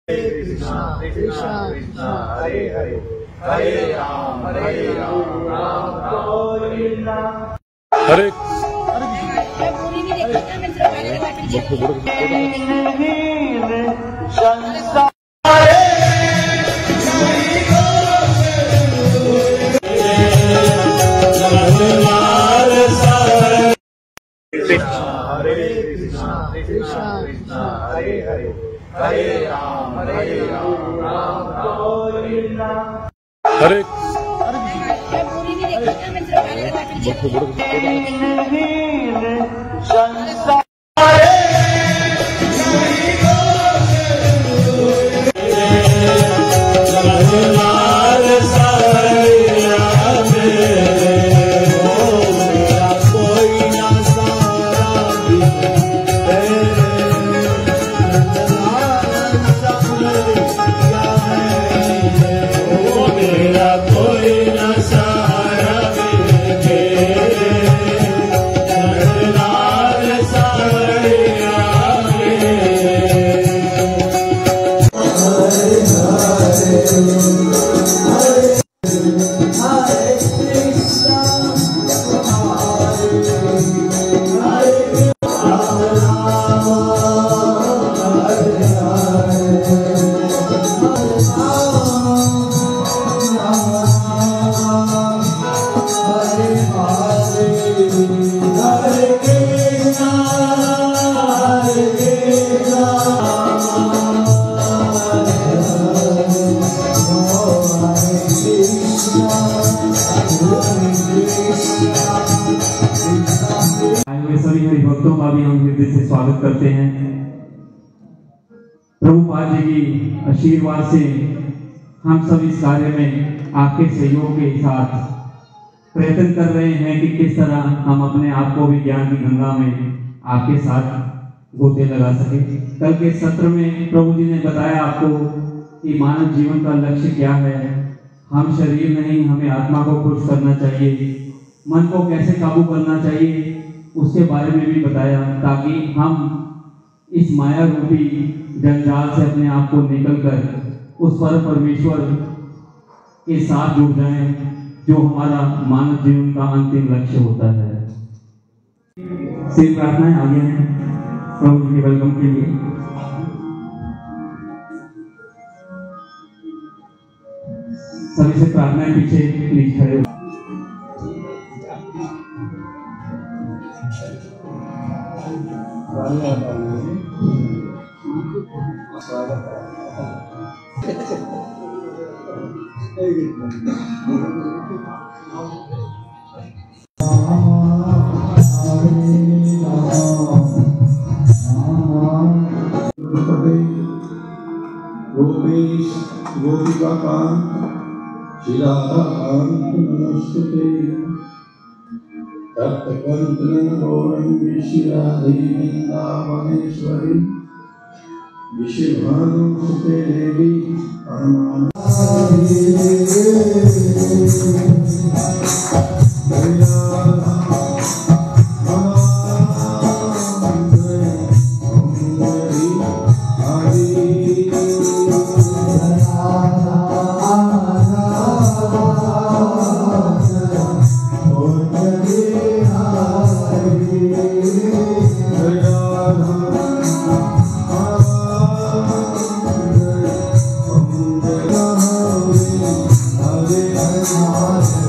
कृष्णा कृष्णा कृष्णा हरे हरे हरे राम राम राम हरे हरे कृष्णा कृष्णा कृष्णा हरे हरे हरे राम राम हरे सभी हरि भक्तों का भी हम हृदय से स्वागत करते हैं। प्रभुपाद जी की आशीर्वाद से हम सब इस कार्य में आपके सहयोग के साथ प्रयत्न कर रहे हैं कि किस तरह हम अपने आप को भी ज्ञान की गंगा में आपके साथ गोते लगा सके। कल के सत्र में प्रभु जी ने बताया आपको कि मानव जीवन का लक्ष्य क्या है। हम शरीर नहीं, हमें आत्मा को खुश करना चाहिए, मन को कैसे काबू करना चाहिए उसके बारे में भी बताया, ताकि हम इस माया रूपी जंजाल से अपने आप को निकलकर उस पर परमेश्वर के साथ जुड़ जाएं, जो हमारा मानव जीवन का अंतिम लक्ष्य होता है। सिर्फ प्रार्थनाएं आगे हैं प्रभु जी के वेलकम के लिए। सभी से प्रार्थनाएं पीछे प्लीज खड़े हो। गोपेश गोपिकाकांत शिलाकांत नमस्ते तप्तकंचन गौरंगी शिराधि वृंदावनेश्वरी विश्वभानुसुते देवी Hare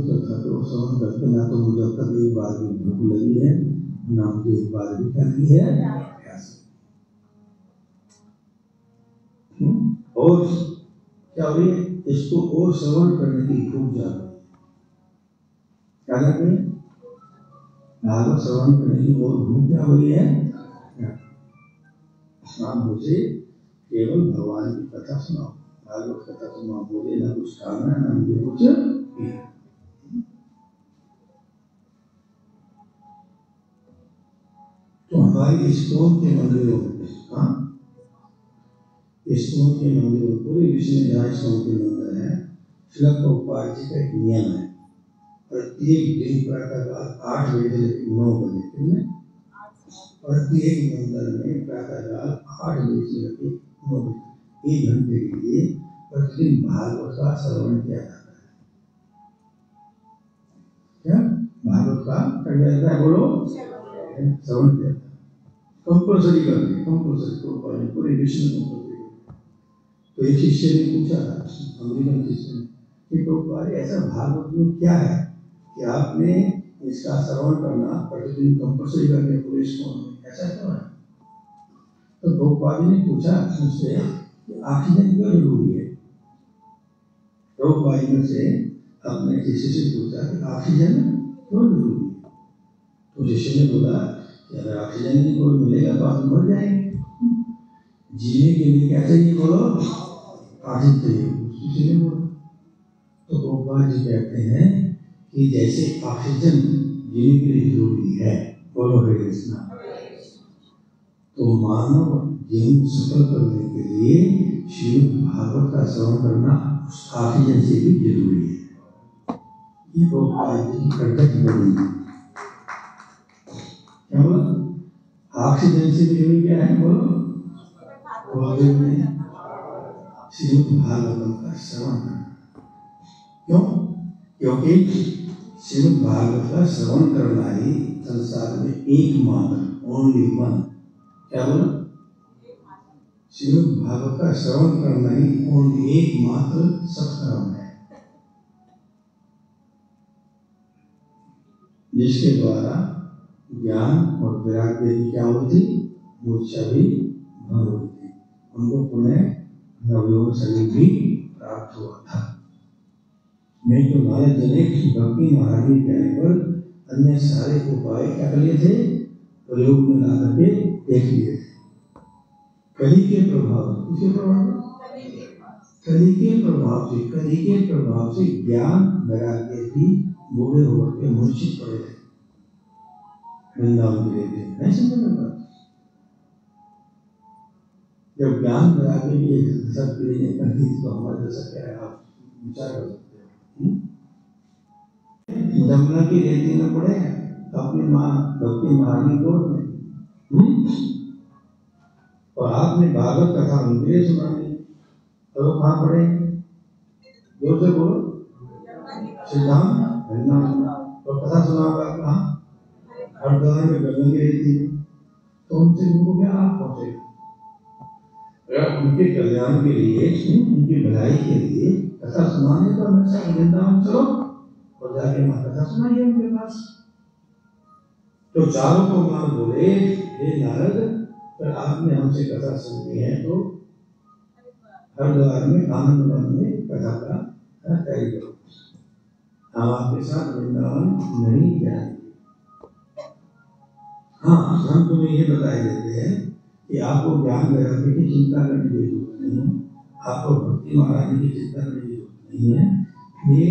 भागवत कथा तो श्रवण करके ना तो मुझे अब तक एक बार भी भूख लगी है, ना मुझे एक बार भी करनी है प्यास। और क्या हो रही है, इसको और श्रवण करने की भूख जा रही है। क्या कर रही है, भागवत श्रवण करने की और भूख क्या हो रही है। मुझे केवल भगवान की कथा सुनाओ, भागवत कथा सुनाओ, मुझे ना कुछ खाना है ना मुझे कुछ पीना। तो हमारी इस्कॉन के मंदिरों में, इस्कॉन के मंदिरों, पूरे विश्व में जहाँ इस्कॉन के मंदिर है, श्रील प्रभुपाद जी का एक नियम है, प्रत्येक दिन प्रातःकाल 8 बजे से 9 बजे, प्रत्येक मंदिर में प्रातःकाल 8 बजे से लेकर 9 बजे 1 घंटे के लिए प्रतिदिन भागवत का श्रवण किया जाता है। क्या भागवत का किया जाता है, बोलो, श्रवण किया जाता है, कंपल्सरी कर दिया, कंपल्सरी पूरे विश्व में कंपल्सरी। तो एक शिष्य ने पूछा, अमेरिकन शिष्य ने, कि प्रभुपाद ऐसा भागवत में क्या है कि आपने इसका श्रवण करना प्रतिदिन कंपल्सरी कर दिया पूरे विश्व में, ऐसा क्यों है। तो प्रभुपाद ने पूछा उससे कि ऑक्सीजन क्यों जरूरी है। प्रभुपाद ने से अपने शिष्य से पूछा कि ऑक्सीजन क्यों जरूरी है। तो शिष्य ने बोला कि अगर ऑक्सीजन नहीं कोई मिलेगा तो आप मर जाएंगे, जीने के लिए क्या चाहिए, बोलो, ऑक्सीजन चाहिए। शिष्य ने बोला। तो प्रभुपाद जी कहते हैं कि जैसे ऑक्सीजन जीने के लिए जरूरी है, बोलो हरे कृष्णा, तो मानव जीवन सफल करने के लिए श्रीमद् भागवत का श्रवण करना ऑक्सीजन से भी जरूरी है। ये प्रभुपाद जी की कर्तव्य बनी है। क्या बोला, ऑक्सीजन से भी जरूरी क्या है, बोलो, श्रीमद् भागवतम का श्रवण करना। क्यों, क्योंकि श्रीमद् भागवत का श्रवण करना ही संसार में एकमात्र, ओनली वन, क्या बोला, श्रीमद् भागवत का श्रवण करना ही ओनली एकमात्र सत्कर्म है, जिसके द्वारा ज्ञान और वैराग्य की क्या होती, मूर्छा भी भंग होती, उनको पुनः नवयौवन शरीर भी प्राप्त हुआ था। नहीं तो नारद जी ने भक्ति महारानी के आने पर अन्य सारे उपाय क्या कर लिए थे, प्रयोग में ला करके देख लिए थे। कली के प्रभाव, किसके प्रभाव, कली के प्रभाव से ज्ञान वैराग्य भी बूढ़े होकर के मूर्छित पड़े थे, वृंदावन के लिए। नहीं समझ में बात, जब ज्ञान वैराग्य की सब पीढ़ी ने कर दी तो हमारे जैसा क्या है, आप विचार कर सकते हो। जमुना की रेती में पड़े अपनी माँ भक्ति महारानी गोद में, और आपने भागवत कथा उनके लिए सुनानी, और वो कहाँ पड़े, जोर से बोलो, सिद्धांत वृंदावन। और कथा सुनाओगा कहाँ, हरिद्वार में गंगा की रेती में, तो उनसे उनको क्या लाभ पहुंचेगा। अगर उनके कल्याण के लिए, उनकी भलाई के लिए कथा सुनाने तो हमेशा वृंदावन चलो और जाके वहां कथा सुनाइए उनके पास। तो चारों को मान बोले, हे नारद, अगर आपने हमसे कथा सुननी है तो हरिद्वार में आनंद वन में कथा का तैयारी करो, हम आपके साथ वृंदावन नहीं जाएंगे। हाँ, हम तुम्हें ये बताए देते हैं कि आपको ज्ञान वैराग्य की चिंता करने की जरूरत नहीं है, आपको भक्ति महारानी की चिंता करने की जरूरत नहीं है। ये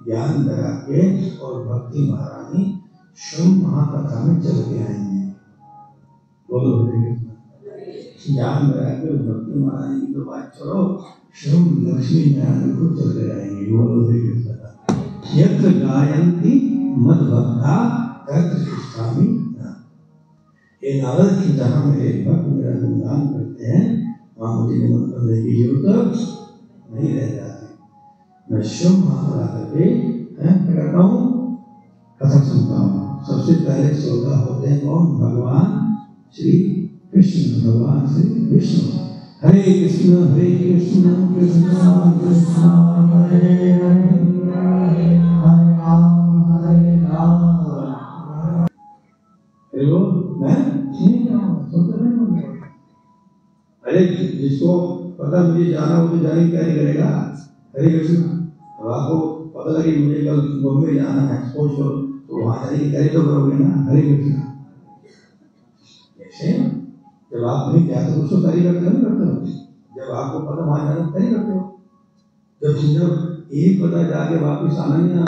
ज्ञान वैराग्य और भक्ति महारानी श्रम महाकथा में चल के आएंगे, बोलो हरे कृष्ण। ज्ञान वैराग्य और भक्ति महारानी की तो बात छोड़ो, श्रम लक्ष्मी नारायण को चल के आएंगे, बोलो हरे कृष्ण। यत्र गायन्ति मद भक्ता तत्र तिष्ठामि। ये नारद की जहाँ मेरे भक्त मेरा गुणगान करते हैं, वहाँ मुझे निमंत्रण करने की जरूरत नहीं रह जाती। मैं शुभ महात्मा करके करता हूँ, कथा सुनता हूँ। सबसे पहले श्रोता होते हैं कौन, भगवान श्री कृष्ण, भगवान श्री कृष्ण। हरे कृष्ण कृष्ण कृष्ण हरे हरे, हरे राम जिसको पता मुझे जाना हो तो जाने क्या करेगा, हरे कृष्ण। अब आपको पता लगे मुझे कल बॉम्बे जाना है, सपोज करो, तो वहां जाने की तैयारी तो करोगे ना, हरे कृष्ण। ऐसे जब आप नहीं जाते तो उसको तैयारी करते हो, जब आपको पता वहां जाना तैयारी करते हो। जब एक पता जाके वापिस आना नहीं आना,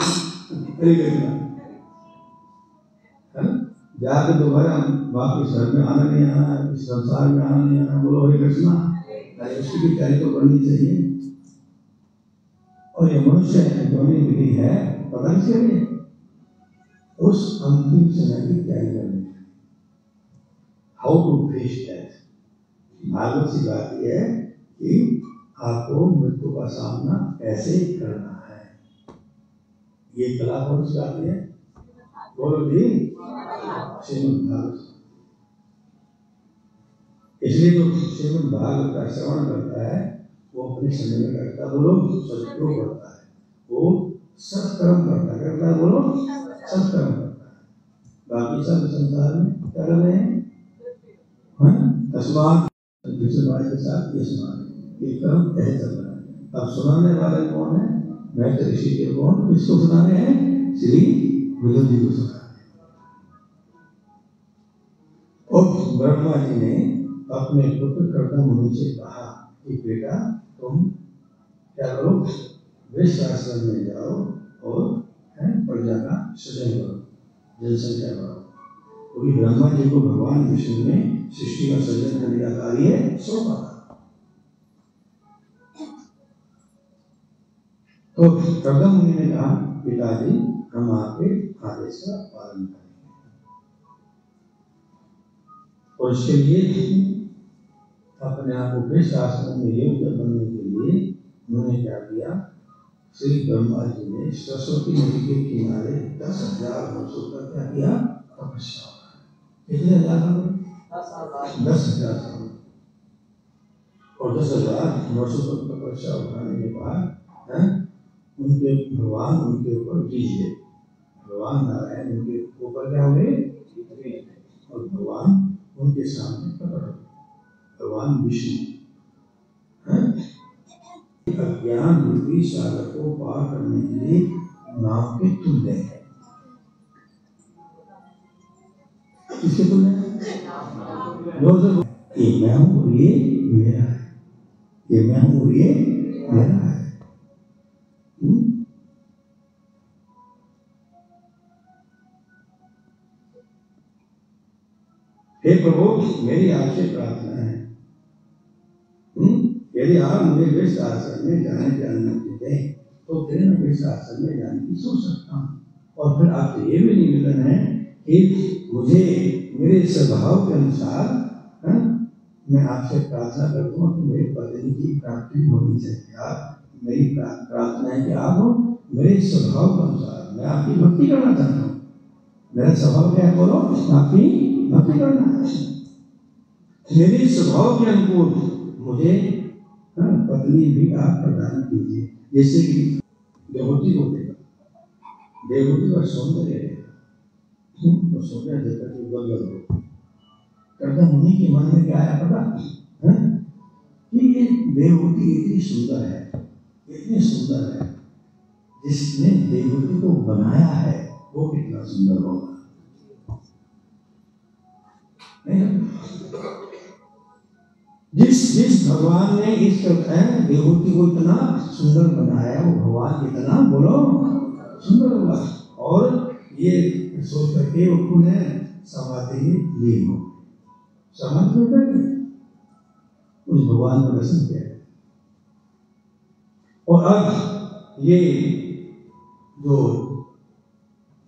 हरे कृष्ण, है ना, जाके दोबारा वापिस घर में आना नहीं आना, इस संसार में आना नहीं आना, बोलो हरे कृष्णा। उसकी भी तैयारी तो करनी चाहिए। और ये मनुष्य जोनी मिली है, पता नहीं चलिए उस अंतिम समय की तैयारी करनी चाहिए। How to face that. Bhagwat सी बात यह है कि आपको मृत्यु का सामना कैसे करना है। ये कला कौन सिखाती है, बोलो जी, श्रीमद् भागवत। इसलिए जो श्रीमद् भागवत का श्रवण करता है वो अपने समय में करता है, बोलो सत्योग करता है, वो सत्कर्म करता है, बोलो सत्कर्म करता है। बाकी सब संसार में क्या कर रहे हैं, तस्मात् के साथ ये सुनाने, ये कर्म कैसे चल रहा है। अब सुनाने वाले कौन है, मैत्र ऋषि के कौन, किसको सुनाने हैं, श्री विदुर जी को सुनाने। और ब्रह्मा जी ने अपने पुत्र कर्दम मुनि से कहा कि बेटा तुम क्या करो, वृक्ष आश्रम में जाओ और प्रजा का सृजन करो, जनसंख्या बढ़ाओ। क्योंकि ब्रह्मा जी को भगवान विष्णु ने सृष्टि का सृजन करने का कार्य सौंपा था। तो कर्दम मुनि ने कहा पिताजी हम आपके आदेश का पालन करेंगे। और इसके लिए अपने आप को वृक्ष आश्रम में योग्य बनने के लिए उन्होंने क्या किया, श्री ब्रह्मा जी ने सरस्वती नदी के किनारे 10,000 वर्षों तक क्या किया, तपस्या। कितने हजार, 10,000 साल। और 10,000 वर्षों तक तपस्या उठाने के बाद उनके भगवान उनके ऊपर जीत गए। भगवान नारायण उनके ऊपर क्या हुए, और भगवान उनके सामने प्रकट हो, भगवान विष्णु अज्ञान रूपी सागर को पार करने के लिए नाव के तुल्य है। किसके तुल्य है, ये मैं हूं और ये मेरा है, ये मैं हूं और ये मेरा है। हे प्रभु मेरी आपसे प्रार्थना है, यदि आप मुझे वृक्ष आश्रम में जाने की अनुमति दें तो फिर मैं वृक्ष आश्रम में जाने की सोच सकता हूँ। और फिर आपसे ये भी निवेदन है कि मुझे मेरे स्वभाव के अनुसार मैं आपसे प्रार्थना करता हूँ कि मेरी पत्नी की प्राप्ति होनी चाहिए। आप मेरी प्रार्थना है कि आप मेरे स्वभाव के अनुसार, मैं आपकी भक्ति करना चाहता हूँ। मेरा स्वभाव क्या है, बोलो, आपकी भक्ति करना है। मेरे स्वभाव के अनुकूल मुझे पत्नी भी आप प्रदान कीजिए, जैसे कि देवहूति को देगा, देवहूति का सौंदर्य रहेगा, तो सौंदर्य देखकर के बदल हो। कर्दम मुनि के मन में क्या आया पता है कि ये देवहूति इतनी सुंदर है, इतनी सुंदर है, जिसने देवहूति को बनाया है वो कितना सुंदर होगा। जिस भगवान ने इस देवहूति को इतना सुंदर बनाया, वो भगवान कितना, बोलो, सुंदर होगा। और ये सोच करके उन्होंने समाधि ली हो, समाधि में उस भगवान का दर्शन किया। और अब ये जो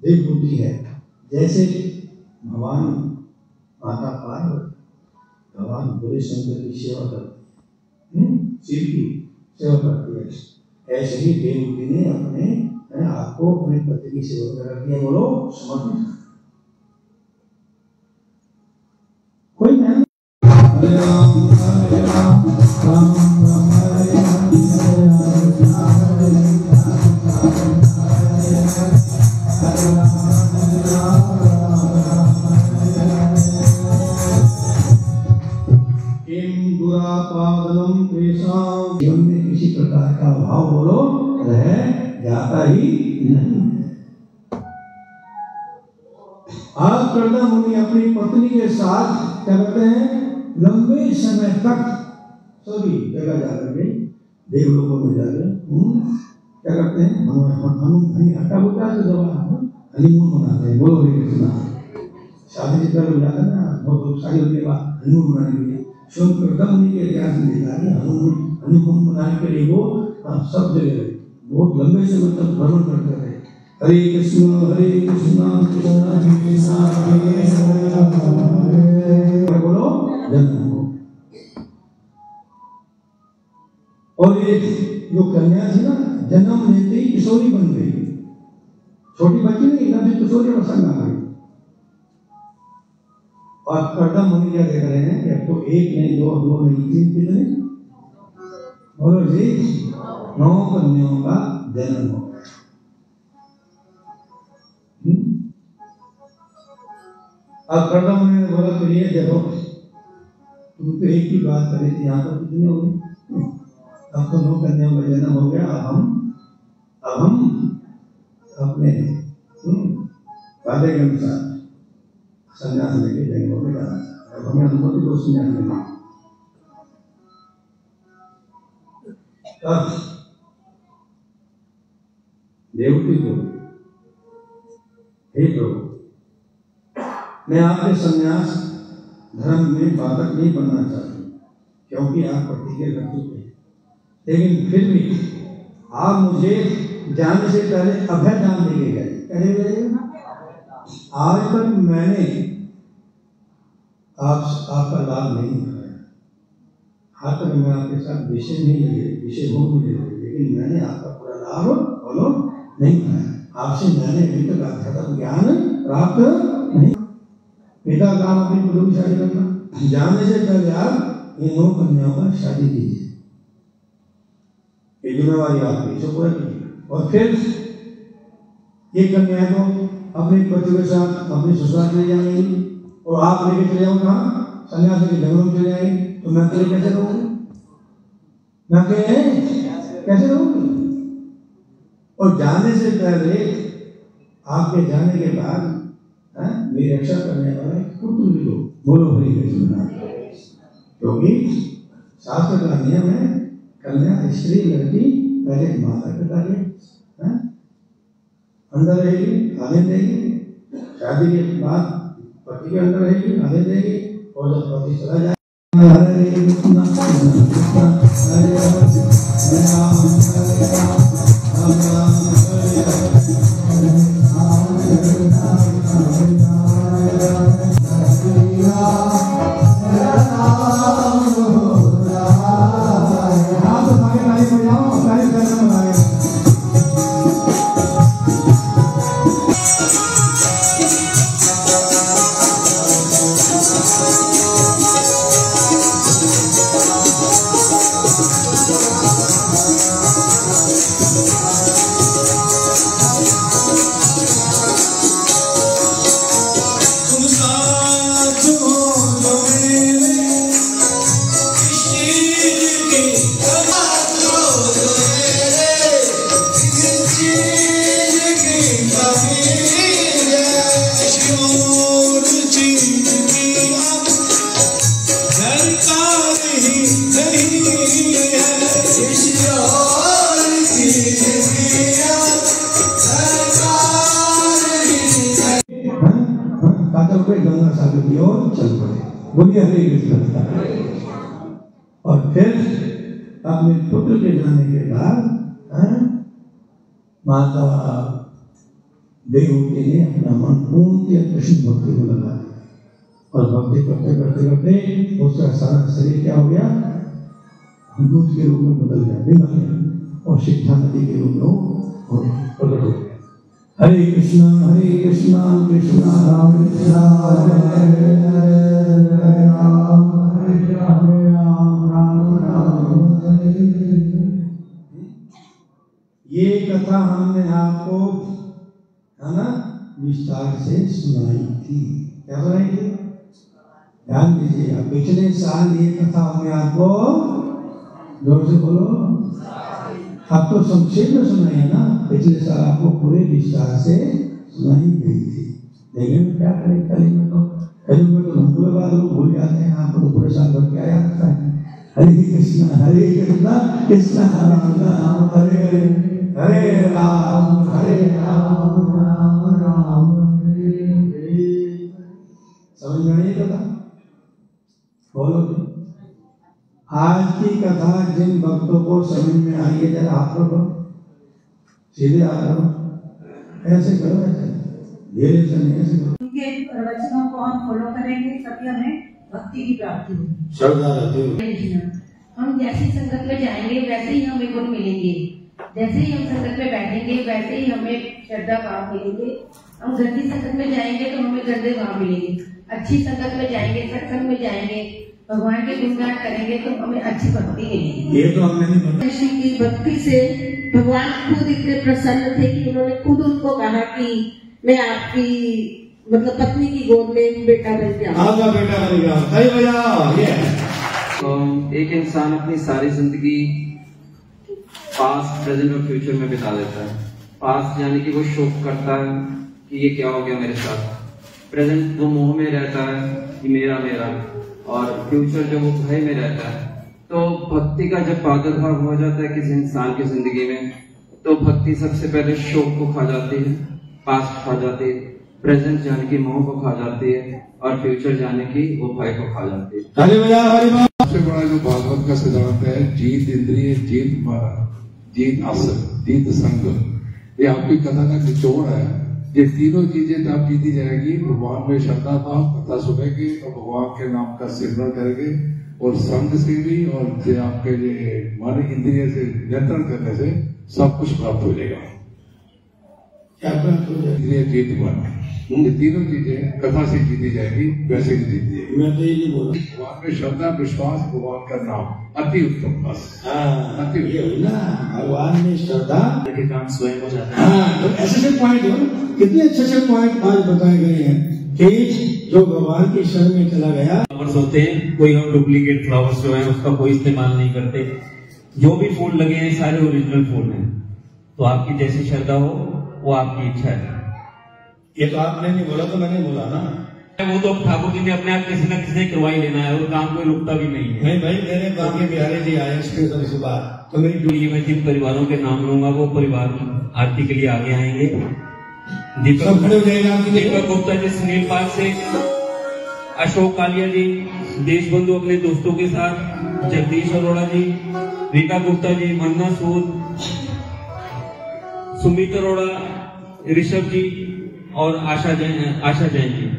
देवहूति है, जैसे भगवान माता पार्वती भगवान बोले शंकर की सेवा करती है, शिव की सेवा करती है, ऐसे ही देवहूति ने अपने आप को अपने पति की सेवा में रख दिया, बोलो, समर्पित। कोई नहीं, हरे राम हरे राम राम राम हरे हरे, हरे दुरापादनम आज कर्दम मुनि अपनी पत्नी के साथ क्या करते हैं, लंबे समय तक सभी जगह जाकर के देवलोकों में जाकर क्या करते हैं, हटा होता है तो जब हनीमून मनाते हैं। बोलो हरे कृष्णा। शादी से पहले जाता है ना, बहुत सारी होने के बाद हनीमून मनाने के लिए स्वयं कर्दम मुनि के इतिहास में देखा है हनीमून मनाने के लिए वो सब जगह बहुत लंबे समय तक भ्रमण करते रहे। हरे कृष्णा कृष्णा कृष्णा बोलो जन्म हो। और ये जो कन्या थी ना, जन्म लेते ही किशोरी बन गई, छोटी बच्ची नहीं, एकदम से किशोरी प्रसंग आ गई। और कर्दम मुनि क्या देख रहे हैं कि अब तो एक नहीं, दो नहीं, तीन, कितने बोलो जी, 9 कन्याओं का जन्म हो। अब कर्दम मुनि ने बोला तो ये देखो, तुम तो एक ही बात कर रही थी, यहाँ पर कितने हो गए, अब तो 9 कन्याओं का जन्म हो गया। अब हम अपने वादे के अनुसार संन्यास लेके जंगलों में जाना चाहते हैं। अब हमें अनुमति दो संन्यास लेने। अब देवती को, हे प्रभु, मैं आपके संन्यास धर्म में बाधक नहीं बनना चाहती, क्योंकि आप प्रतिज्ञा कर चुके हैं, लेकिन फिर भी आप मुझे जाने से पहले अभय दान देके गए। कहे गए आज तक मैंने आपका लाभ नहीं उठाया, आज तक मैं आपके साथ विषय नहीं लगे, विषय भोग नहीं लगे, लेकिन मैंने आपका पूरा लाभ बोलो नहीं उठाया। आपसे मैंने अभी तक अध्यात्म ज्ञान प्राप्त नहीं। पिता काम अपनी पुत्र की शादी करना, जाने से पहले आप इन 9 कन्याओं का शादी कीजिए, ये जिम्मेवारी आपकी, इसे पूरा कीजिए। और फिर ये कन्या को अपने पति के साथ अपने ससुराल ले जाएंगी, और आप लेके चले जाओ कहाँ, सन्यासी के जंगलों में चले जाएंगे, तो मैं अकेले कैसे रहूंगी, मैं अकेले कैसे रहूंगी। और जाने से पहले, आपके जाने के बाद मेरी रक्षा करने वाला पुत्र भी लो। बोलो हरि कृष्ण। क्योंकि शास्त्र का नियम है, कन्या स्त्री लड़की पहले माता पिता के अंदर रहेगी, खाने देगी, शादी के बाद पति के अंदर रहेगी, खाने देगी, और जब पति चला जाए हरे कृष्ण हरे राम हरे राम राम राम हरे हरे गंगा सागर की ओर चल पड़े। बोलिए हरे कृष्ण। और फिर अपने पुत्र के जाने के बाद माता देवहूति ने अपना मन पूर्ण कृष्ण भक्ति को लगा दिया, और भक्ति करते करते करते उसका सारा शरीर क्या हो गया, दूध के रूप में बदल गया, बिगड़ गया, और शिक्षा नदी के रूप में प्रकट हो गया। हरे कृष्णा कृष्णा राम हरे हरे राम राम ये कथा हमने आपको है ना विस्तार से सुनाई थी। क्या सुनाई थी? ध्यान दीजिएगा, पिछले साल ये कथा हमने आपको, जोर से बोलो, अब तो संक्षेप में सुनाई है ना, पिछले साल आपको पूरे विस्तार से सुनाई गई थी। लेकिन क्या करें, कलयुग में तो हम दो बार लोग भूल जाते हैं। आपको तो पूरे साल भर क्या याद रखता है। हरे कृष्णा कृष्णा राम राम हरे हरे, हरे राम राम राम हरे हरे। समझ में नहीं कथा? बोलो। आज की कथा जिन भक्तों को समझ में आई है, जरा आप लोग सीधे आ जाओ, ऐसे करो, ऐसे धीरे से नहीं, ऐसे करो। उनके वचनों को हम फॉलो करेंगे, तभी हमें भक्ति की प्राप्ति होगी, श्रद्धा रहती है। हम जैसी संगत में जाएंगे वैसे ही हमें गुण मिलेंगे, जैसे ही हम संगत में बैठेंगे वैसे ही हमें श्रद्धा भाव मिलेंगे। हम गंदी संगत में जाएंगे तो हमें गंदे भाव मिलेंगे, अच्छी संगत में जाएंगे, सत्संग में जाएंगे, भगवान के गुणगान करेंगे तो हमें अच्छी भक्ति मिलेगी। ये तो हम नहीं बताते। कृष्ण की भक्ति से भगवान खुद इतने प्रसन्न थे कि उन्होंने खुद उनको कहा कि मैं आपकी मतलब पत्नी की गोद में बेटा बन गया, आपका बेटा बन गया। सही भैया। तो एक इंसान अपनी सारी जिंदगी पास्ट, प्रेजेंट और फ्यूचर में बिता देता है। पास्ट यानी कि वो शोक करता है कि ये क्या हो गया मेरे साथ। प्रेजेंट वो मोह में रहता है कि मेरा मेरा, और फ्यूचर जो वो भय में रहता है। तो भक्ति का जब प्रादुर्भाव हो जाता है किसी इंसान की जिंदगी में, तो भक्ति सबसे पहले शोक को खा जाती है, पास्ट खा जाती है, प्रेजेंट जाने की मोह को खा जाती है, और फ्यूचर जाने की वो भय को खा जाती है। सबसे बड़ा जो भागवत का सिद्धांत है, जीत इंद्रिय, जीत मन, जीत आसन, जीत संग, ये आपकी कथा का निचोड़ है। ये तीनों चीजें जब जीती जाएगी, भगवान में श्रद्धा भाव, कथा सुनेंगे और भगवान के नाम का सिमरन करेंगे, और संग से भी और आपके मन इंद्रिय से नियंत्रण करने से सब कुछ प्राप्त हो जाएगा। क्या प्राप्त हो जाएगा? इंद्रिय, जीत, मन, ये तीनों चीजें कथा से जीती जाएगी, वैसे ही जीती जाएगी। मैं तो ये नहीं बोला। भगवान में श्रद्धा, विश्वास, भगवान का नाम अति उत्तम। बस हाँ, ये हो ना, भगवान में श्रद्धा के काम स्वयं हो जाता है। हाँ, तो ऐसे पॉइंट हो, कितने अच्छे पॉइंट आज बताए गए हैं कि जो भगवान के शरण में चला गया। फ्लावर्स होते हैं, कोई हम डुप्लीकेट फ्लावर्स जो है उसका कोई इस्तेमाल नहीं करते। जो भी फूल लगे हैं सारे ओरिजिनल फूल हैं। तो आपकी जैसी श्रद्धा हो वो आपकी इच्छा है। ये तो आपने नहीं बोला, तो मैंने बोला ना। वो तो ठाकुर जी ने अपने आप किसी न किसी करवाई लेना है, और काम कोई रुकता भी नहीं है। नहीं भाई, मेरे गाँव के बिहारी जी आए स्पेशल इस बार, तो मेरी जुड़िए मैं जिन परिवारों के नाम लूंगा वो परिवार आरती के लिए आगे आएंगे। सब खड़े हो जाएगा। दीपक गुप्ता जी, सुनील पाल से, अशोक कालिया जी, देशबंधु अपने दोस्तों के साथ, जगदीश अरोड़ा जी, रीता गुप्ता जी, मन्ना सूद, सुमित अरोड़ा, ऋषभ जी और आशा जैन जी।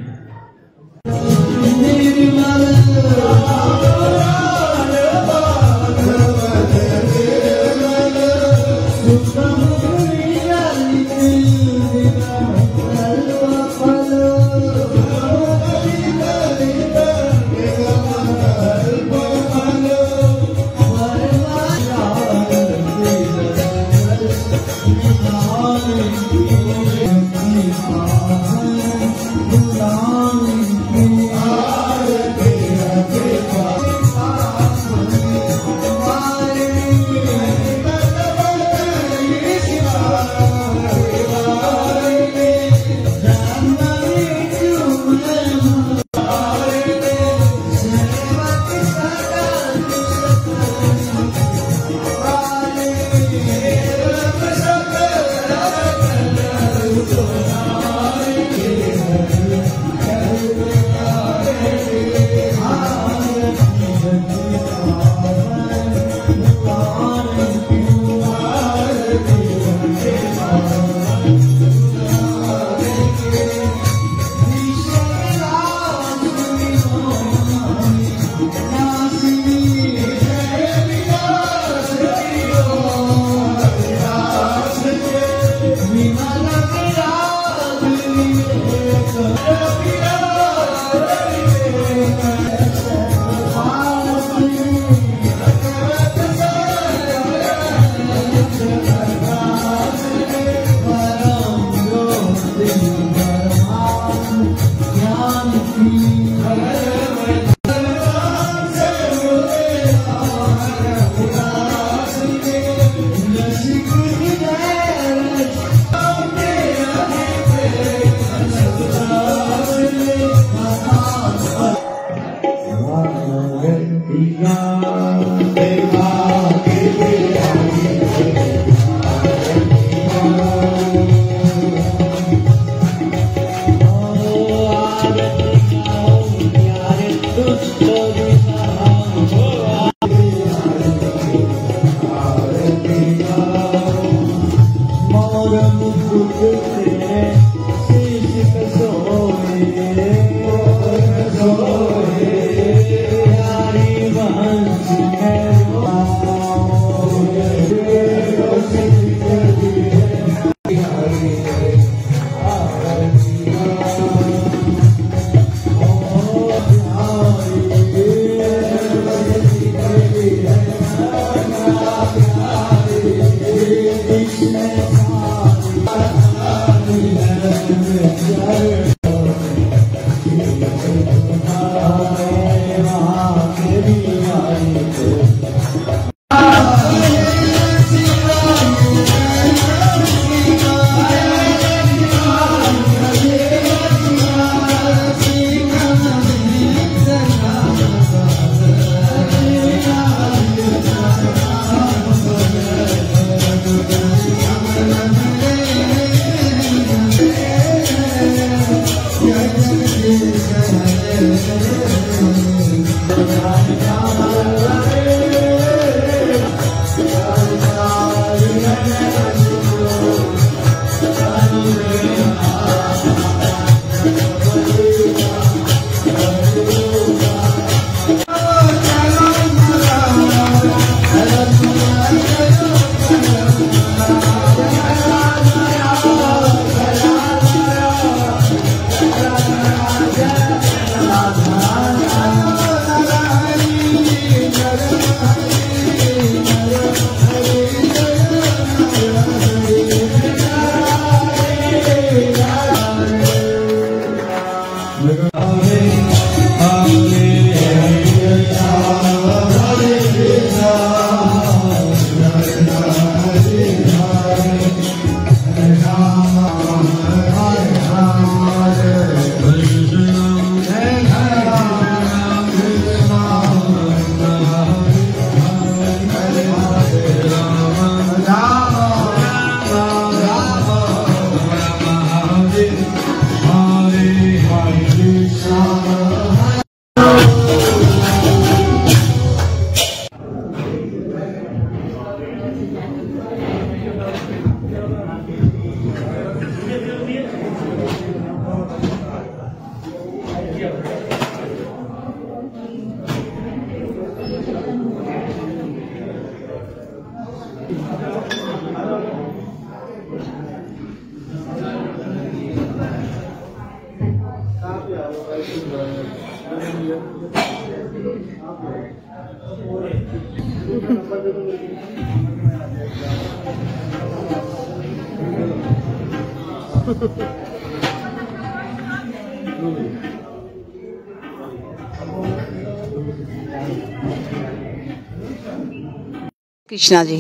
कृष्णा जी,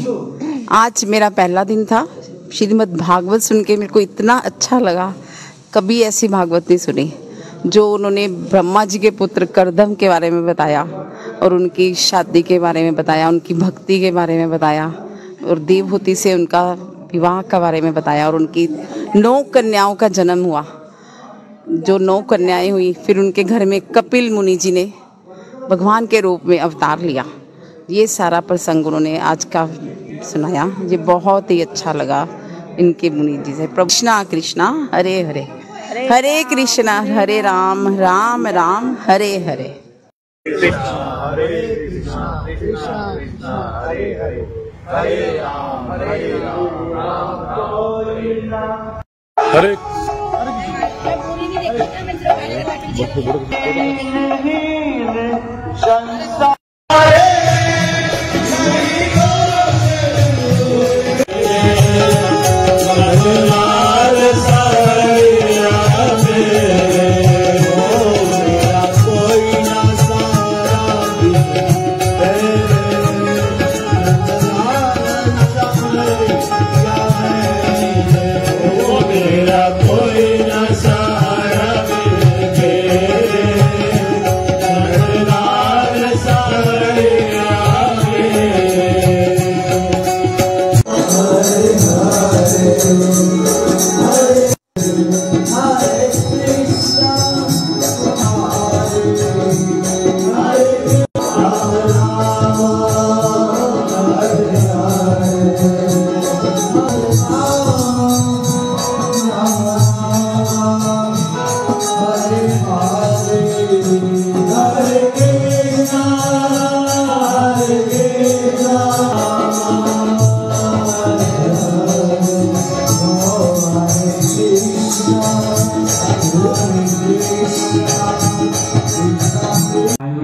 आज मेरा पहला दिन था। श्रीमद् भागवत सुन के मेरे को इतना अच्छा लगा, कभी ऐसी भागवत नहीं सुनी। जो उन्होंने ब्रह्मा जी के पुत्र करदम के बारे में बताया और उनकी शादी के बारे में बताया, उनकी भक्ति के बारे में बताया और देवहूति से उनका विवाह के बारे में बताया और उनकी 9 कन्याओं का जन्म हुआ। जो 9 कन्याएं हुई, फिर उनके घर में कपिल मुनि जी ने भगवान के रूप में अवतार लिया। ये सारा प्रसंग उन्होंने आज का सुनाया। ये बहुत ही अच्छा लगा इनके मुनि जी से। कृष्णा कृष्णा हरे हरे, हरे कृष्णा हरे राम, राम राम हरे हरे। हरे कृष्णा कृष्णा कृष्णा हरे हरे, हरे राम राम हरे।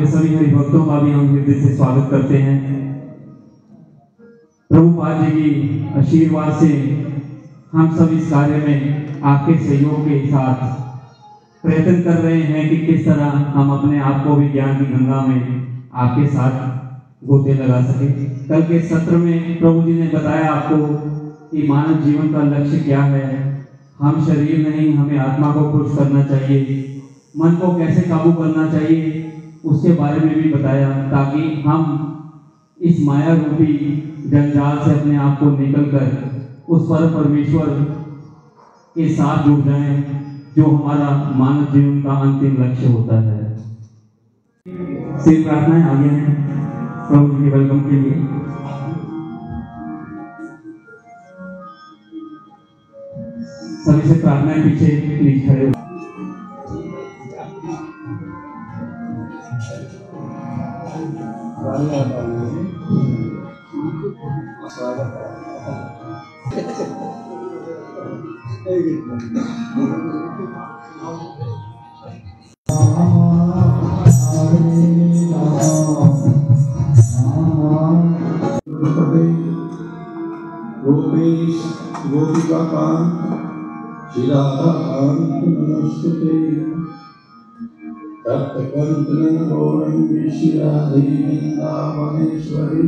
सभी हरि भक्तों का भी हम हृदय से स्वागत करते हैं। प्रभुपाद जी की आशीर्वाद से हम सब इस कार्य में आपके सहयोग के साथ प्रयत्न कर रहे हैं कि किस तरह हम अपने आप को भी ज्ञान की गंगा में आपके साथ गोते लगा सके। कल के सत्र में प्रभु जी ने बताया आपको कि मानव जीवन का लक्ष्य क्या है। हम शरीर नहीं, हमें आत्मा को खुश करना चाहिए, मन को कैसे काबू करना चाहिए, उसके बारे में भी बताया, ताकि हम इस माया रूपी जंजाल से अपने आप को निकलकर उस पर परमेश्वर के साथ जुड़ जाएं, जो हमारा मानव जीवन का अंतिम लक्ष्य होता है। सिर्फ प्रार्थनाएं आगे हैं प्रभु जी के वेलकम के लिए। सभी से प्रार्थनाएं पीछे प्लीज खड़े हो। गोपेश गोपिका कांत श्रीराधाकांत नमस्ते। तप्तकंचन गौरंगी श्रीराधे वृंदावनेश्वरी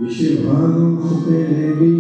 विषभानुसुते देवी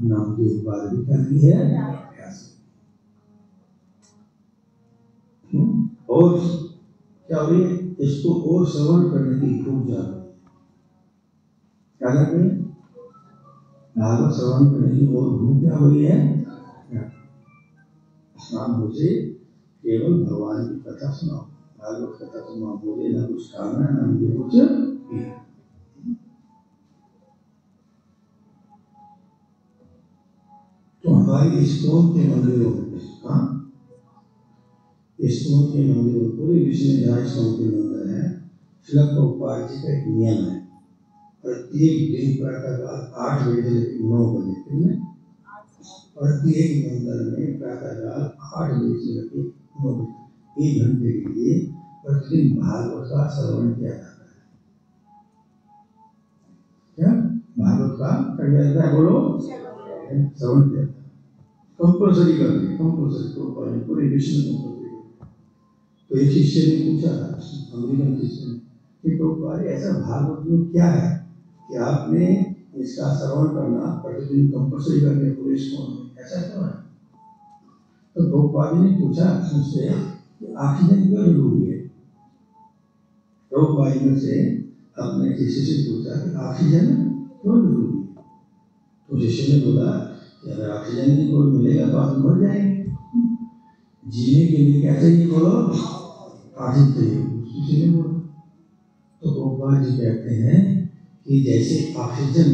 नाम की एक बात भी करनी है अभ्यास। और क्या हो रही है, इसको और श्रवण करने की भूख जा रही है। क्या करते हैं, भागवत श्रवण करने की और भूख क्या हो रही है। आप मुझे केवल भगवान की कथा सुनाओ, भागवत कथा सुनाओ, मुझे ना कुछ खाना है ना मुझे कुछ पीना। तो हमारी स्टोन के मंदिरों में, हाँ स्टोन के मंदिरों, पूरे विश्व में जहाँ स्टोन के मंदिर है, श्रील प्रभुपाद जी का एक नियम है, प्रत्येक दिन प्रातःकाल 8 बजे से 9 बजे, कितने प्रत्येक मंदिर में प्रातःकाल 8 बजे से लेकर 9 बजे 1 घंटे के लिए प्रतिदिन भागवत का श्रवण किया जाता है। क्या भागवत का क्या जाता है, बोलो श्रवण किया, कंपल्सरी कर दिया, कंपल्सरी तो पूरे विश्व में कंपल्सरी। तो एक शिष्य ने पूछा, अमेरिकन शिष्य ने, कि प्रभुपाद ऐसा भागवत में क्या है कि आपने इसका श्रवण करना प्रतिदिन कंपल्सरी करके पूरे स्कूल में, ऐसा क्यों है। तो प्रभुपाद ने पूछा मुझसे कि ऑक्सीजन क्यों जरूरी है। प्रभुपाद ने से अपने शिष्य से पूछा कि ऑक्सीजन क्यों जरूरी है। तो शिष्य ने बोला कि अगर ऑक्सीजन नहीं कोई मिलेगा तो आप मर जाएंगे, जीने के लिए क्या चाहिए, बोलो ऑक्सीजन चाहिए। शिष्य ने बोला, तो प्रभुपाद जी कहते हैं कि जैसे ऑक्सीजन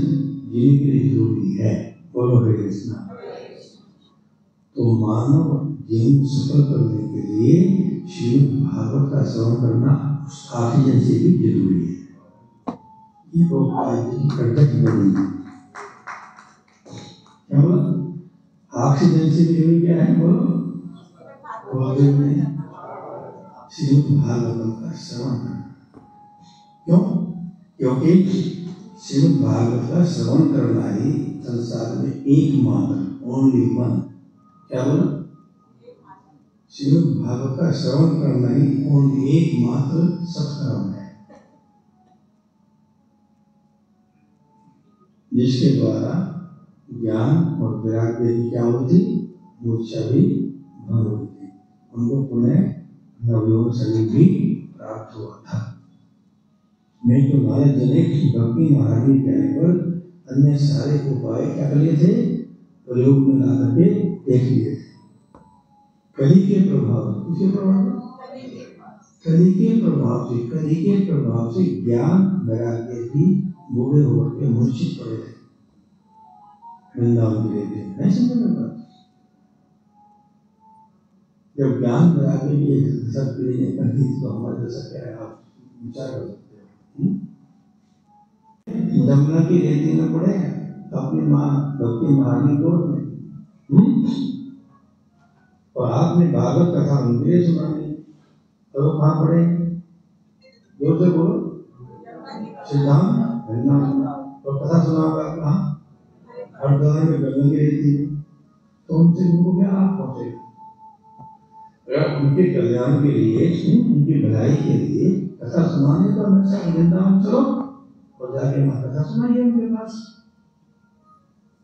जीने के लिए जरूरी है, बोलो हरे कृष्णा, तो मानव जीवन सफल करने के लिए श्रीमद् भागवत का श्रवण करना ऑक्सीजन से भी जरूरी है। ये प्रभुपाद जी की प्रत्यक्ष वाणी है। क्या बोला, ऑक्सीजन से भी जरूरी क्या है, बोलो श्रीमद् भागवतम का श्रवण करना। क्यों, क्योंकि श्रीमद् भागवत का श्रवण करना ही संसार में एकमात्र, ओनली वन, क्या बोला, श्रीमद् भागवत का श्रवण करना ही ओनली एकमात्र सत्कर्म है, जिसके द्वारा ज्ञान और वैराग्य की क्या होती, मूर्छा भी भंग होती, उनको पुनः नवयौवन शरीर भी प्राप्त हुआ था। नहीं तो नारद जी ने भक्ति महारानी कहने पर अन्य सारे उपाय क्या कर लिए थे, प्रयोग में ला करके देख लिए थे। कली के प्रभाव, किसके प्रभाव, कली के प्रभाव से ज्ञान वैराग्य भी बूढ़े होकर के मूर्छित पड़े थे, वृंदावन गिरे थे। नहीं समझ में बात, जब ज्ञान वैराग्य की सब क्रिया करती तो हमारे जैसा क्या है, आप विचार कर सकते हो। जमुना की रेती में पड़े अपनी माँ भक्ति महारानी कोर्ट में, और आपने भागवत कथा उनके लिए सुनानी, तो वो कहाँ पड़े, जोर से बोलो, सिद्धांत वृंदावन, और कथा सुनाओगा कहाँ, हरिद्वार में गंगा की रेती में, तो उनसे उनको क्या आप पहुंचेगा। अगर उनके कल्याण के लिए, उनकी भलाई के लिए कथा सुनाने तो हमेशा वृंदावन चलो और जाके माँ कथा सुनाइए उनके पास।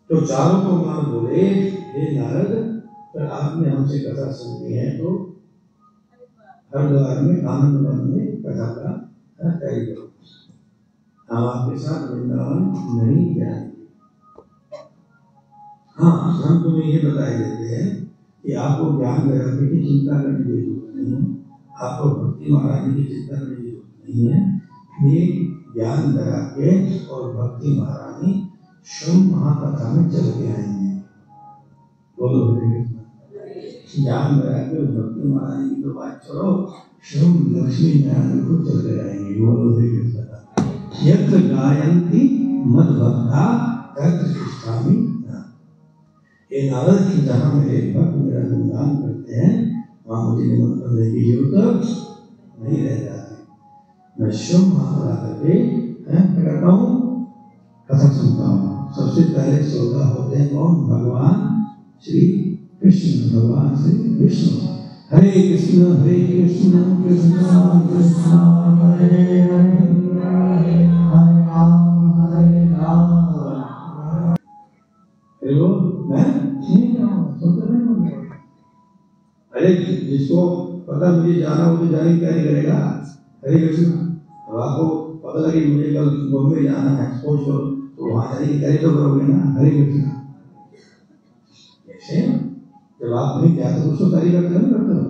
तो चारों को माँ बोले, हे नारद, पर आपने हमसे कथा सुननी है तो हरिद्वार में आनंद वन में कथा का तैयारी करो, हम आपके साथ वृंदावन नहीं जाएंगे। हाँ, हम तुम्हें ये बताए देते हैं कि आपको ज्ञान वैराग्य की चिंता करने की जरूरत नहीं है, आपको भक्ति महारानी की चिंता करने की जरूरत नहीं है। ये ज्ञान वैराग्य और भक्ति महारानी श्रम महाकथा में चल के आएंगे, बोलो हरे कृष्ण। ज्ञान वैराग्य और भक्ति महारानी की तो बात छोड़ो, श्रम लक्ष्मी नारायण खुद चल के आएंगे, बोलो हरे कृष्ण। यत्र गायन्ति मद भक्ता तत्र तिष्ठामि। ये नारद की जहाँ मेरे भक्त मेरा गुणगान करते हैं, वहाँ मुझे निमंत्रण देने की जरूरत नहीं रह जाती। मैं शुभ मात्रा करके करता हूँ, कथा सुनता हूँ। सबसे पहले श्रोता होते हैं कौन, भगवान श्री कृष्ण, भगवान श्री विष्णु। हरे कृष्ण कृष्ण कृष्ण हरे हरे, हरे राम हरे राम। मैं नहीं जाऊंगा, सोचते नहीं होंगे। अरे जिसको पता मुझे जाना हो तो जाने की तैयारी करेगा। हरे कृष्ण, अब आपको पता लगे मुझे कल बॉम्बे जाना है, सपोज करो, तो वहां जाने की तैयारी तो करोगे ना। हरे कृष्ण, कैसे जब आप नहीं जाते तो उसको तैयारी करते नहीं करते हो?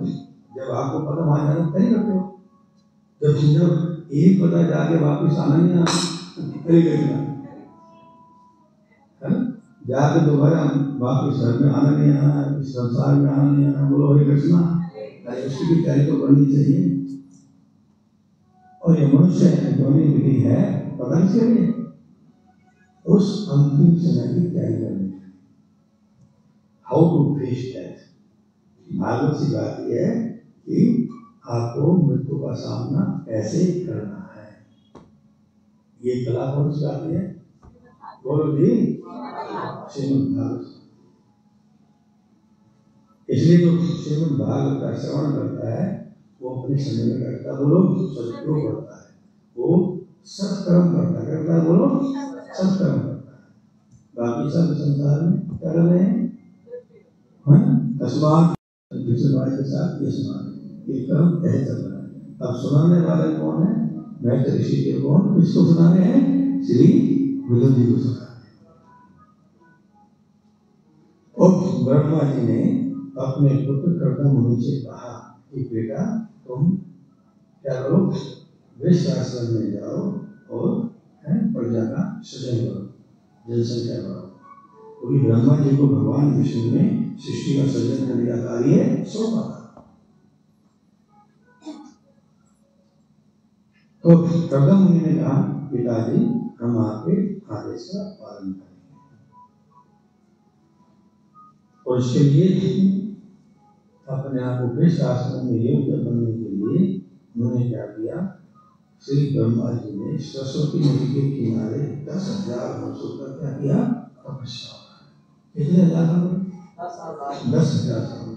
जब आपको पता वहां जाना तो तैयारी करते हो। जब एक पता जाके वापिस आना नहीं आना, हरे कृष्ण, है ना? जाके दोबारा वापिस घर में आना नहीं आना, इस संसार में आना नहीं आना, बोलो हरे कृष्ण। उसकी भी तैयारी तो करनी चाहिए। और ये मनुष्य जोनी विधि है, पता नहीं चलिए उस अंतिम समय की तैयारी करनी चाहिए। How to face death. Bhagwat की बात यह है कि आपको मृत्यु का सामना कैसे करना है, ये कला कौन सिखाती है? बोलो जी, श्रीमद् भागवत। इसलिए जो श्रीमद् भागवत का श्रवण करता है वो अपने समय में करता है, बोलो सत्यो करता है, वो सत्कर्म करता है, बोलो सत्कर्म करता है। बाकी सब संसार में क्या कर रहे हैं? तस्मात् के साथ ये सुना, ये कर्म यह चल रहा है। अब सुनाने वाले कौन है? मैं तो ऋषि के कौन, किसको सुना रहे हैं? श्री विदुर जी को सुना रहे हैं। और ब्रह्मा जी ने अपने पुत्र कर्दम मुनि से कहा कि बेटा तुम क्या करो, वृक्ष आश्रम में जाओ और प्रजा का सृजन करो, जनसंख्या बढ़ाओ। क्योंकि ब्रह्मा जी को भगवान विष्णु ने सृष्टि का सृजन करने का कार्य सौंपा था। तो कर्दम मुनि ने कहा पिताजी हम आपके आदेश का पालन करेंगे। और इसके लिए अपने आप को वृक्ष आश्रम में योग्य बनने के लिए उन्होंने क्या किया? श्री ब्रह्मा जी ने सरस्वती नदी के किनारे 10,000 वर्षों तक क्या किया? तपस्या। कितने हजार? 10,000 साल।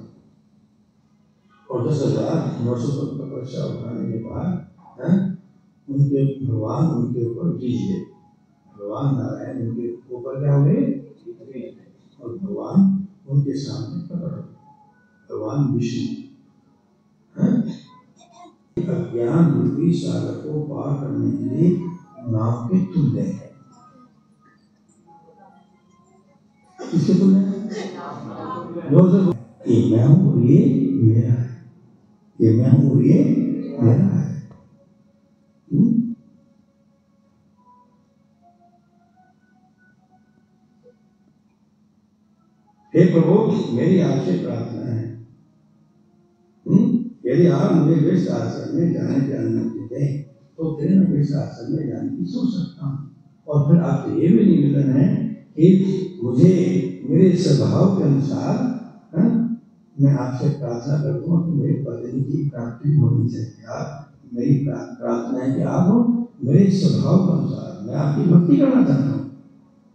और 10,000 वर्षों तक तपस्या उठाने के बाद उनके भगवान उनके ऊपर गिर गए। भगवान नारायण उनके ऊपर क्या हुए? और भगवान उनके सामने प्रकट हो। भगवान विष्णु अज्ञान रूपी सागर को पार करने के लिए नाव के तुल्य है। किसके तुल्य है? ये मैं हूं और ये मेरा है, ये मैं हूं और ये मेरा है। हे प्रभु मेरी आपसे प्रार्थना है, यदि आप मुझे वृक्ष आश्रम में जाने की अनुमति दें तो फिर मैं वृक्ष आश्रम में जाने की सोच सकता हूँ। और फिर आपसे ये भी निवेदन है कि मुझे मेरे स्वभाव के अनुसार मैं आपसे प्रार्थना करता हूँ कि मेरी पत्नी की प्राप्ति होनी चाहिए। आप मेरी प्रार्थना है कि आप मेरे स्वभाव के अनुसार मैं आपकी भक्ति करना चाहता हूँ।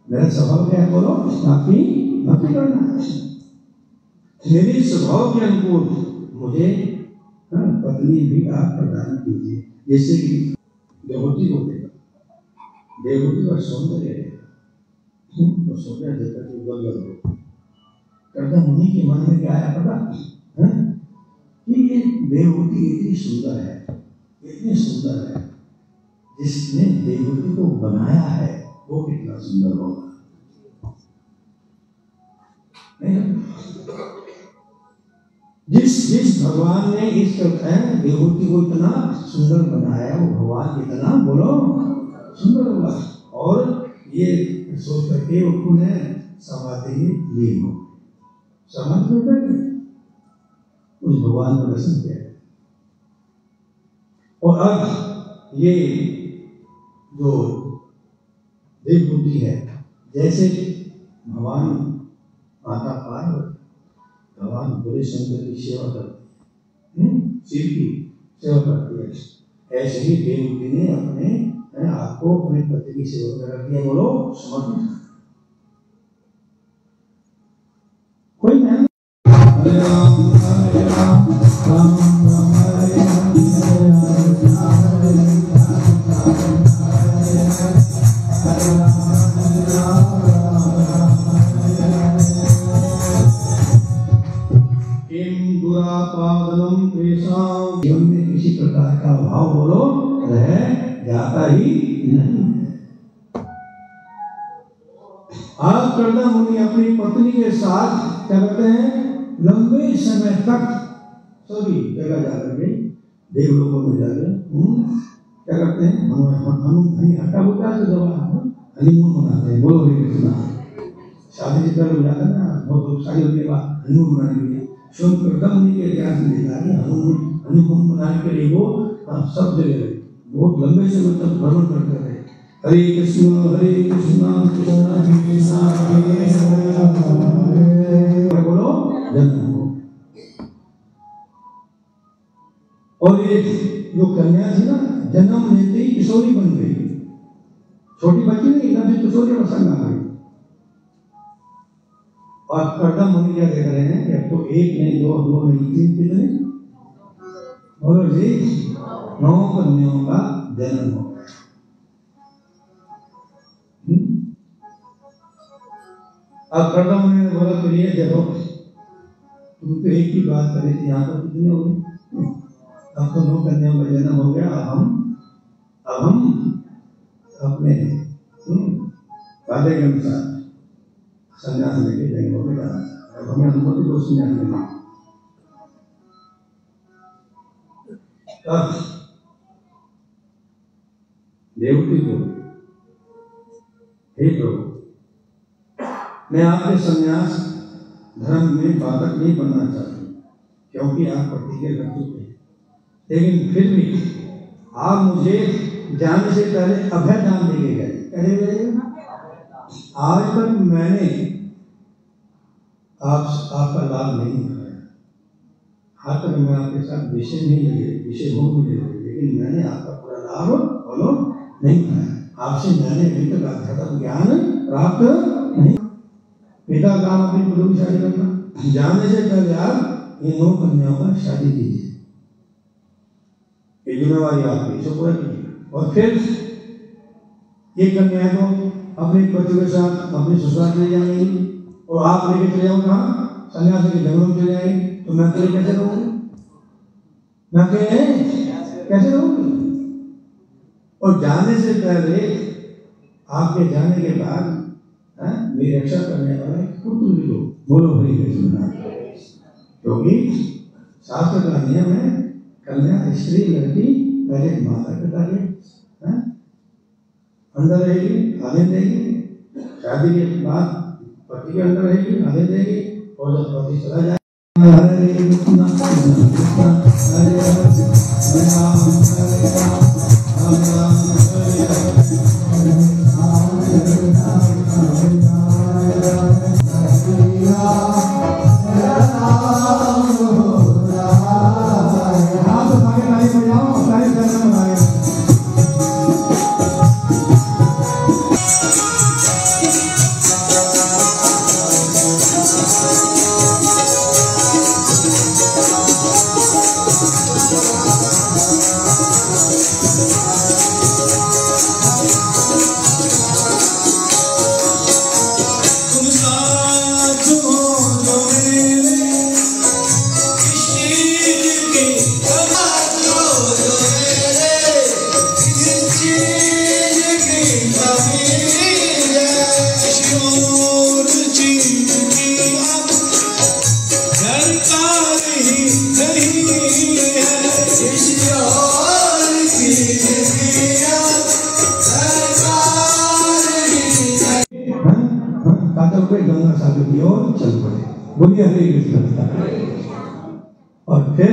मेरा स्वभाव क्या है? बोलो आपकी भक्ति करना है। मेरे स्वभाव के अनुकूल मुझे पत्नी भी आप प्रदान कीजिए, जैसे कि देवहूति को देखा, देवहूति का सौंदर्य देखा, तो सौंदर्य देखकर के गदगद हो। कर्दम मुनि के मन में क्या आया पता? कि ये देवहूति इतनी सुंदर है, इतनी सुंदर है, जिसने देवहूति को बनाया है वो कितना सुंदर होगा। जिस भगवान ने इस देवहूति को इतना सुंदर बनाया वो भगवान कितना बोलो सुंदर होगा। और ये सोच करके उन्होंने समाधि में लीन हो, समाधि में बैठ गए, उस भगवान का दर्शन किया। और अब ये जो देवहूति है, जैसे भगवान माता पार्वती भगवान भोले शंकर की सेवा करती है, शिव की सेवा करती है, ऐसे ही देवहूति ने अपने आप को अपने पति की सेवा में रख दिया। बोलो समर्पित। कोई मैं हरे राम हरे राम राम राम हरे हरे हरे हरे दुरापादनम तेषां जीवन में किसी प्रकार का भाव बोलो रह जाता ही नहीं। आज कर्दम मुनि अपनी पत्नी के साथ क्या करते हैं, लंबे समय तक सभी जगह जाकर के देवलोकों में जाकर क्या करते हैं, हटा होता है तो जब हनीमून मनाते हैं। बोलो हरे कृष्णा। शादी से पहले जाता है ना, बहुत लोग शादी होने के बाद हनीमून मनाने के लिए स्वयं कर्दम मुनि के इतिहास में देखा है हनीमून मनाने के लिए वो सब जगह बहुत लंबे समय तक भ्रमण करते रहे। हरे कृष्णा कृष्णा कृष्णा बोलो जन्म हो। और ये जो कन्या थी ना, जन्म लेते ही किशोरी बन गई, छोटी बच्ची नहीं, एकदम से किशोरी प्रसंग आ गई। और कर्दम मुनि क्या देख रहे हैं कि अब तो एक नहीं, दो नहीं, तीन कितने बोलो जी, 9 कन्याओं का जन्म हो। अब कर्दम मुनि ने बोला फिर ये देखो, तुम तो एक ही बात कर रही थी, यहाँ पर कितने हो गए, अब तो 9 कन्याओं का जन्म हो गया। अब हम अपने वादे के अनुसार संन्यास लेके जंगलों में जाना चाहते हैं। अब हमें अनुमति दो संन्यास लेने। तब देवती को, हे प्रभु, मैं आपके संन्यास धर्म में बाधक नहीं बनना चाहती, क्योंकि आप प्रतिज्ञा कर चुके हैं, लेकिन फिर भी आप मुझे जाने से पहले अभय दान देके गए। आज तक मैंने आपका लाभ नहीं उठाया, आज तक मैं आपके साथ विषय नहीं लगे, विषय भोग में लगे, लेकिन मैंने आपका पूरा लाभ बोलो नहीं उठाया। आपसे मैंने अभी तक अध्यात्म ज्ञान प्राप्त नहीं। पिता काम अपनी पुत्र की शादी करना, जाने से पहले आप इन 9 कन्याओं का शादी कीजिए, ये जिम्मेवारी आपकी, इसे पूरा कीजिए। और फिर ये कन्याएं को अपने पति के साथ अपने ससुराल चले जाएंगी, और आप लेके चले जाओ कहाँ, सन्यासी के जंगलों में चले जाएंगे, तो मैं अकेले कैसे रहूंगी, मैं अकेले कैसे रहूंगी। और जाने से पहले, आपके जाने के बाद मेरी रक्षा करने वाला पुत्र भी लो। बोलो हरि कृष्ण। क्योंकि शास्त्र का नियम है, कन्या स्त्री लड़की पहले माता पिता के अंदर रहेगी, आने देगी, शादी के बाद पति के अंदर रहेगी, आने देगी, और जब पति चला जाए हरे कृष्ण हरे राम हरे राम राम राम हरे गंगा सागर की ओर चल पड़े। बोलिए हरे कृष्ण। और फिर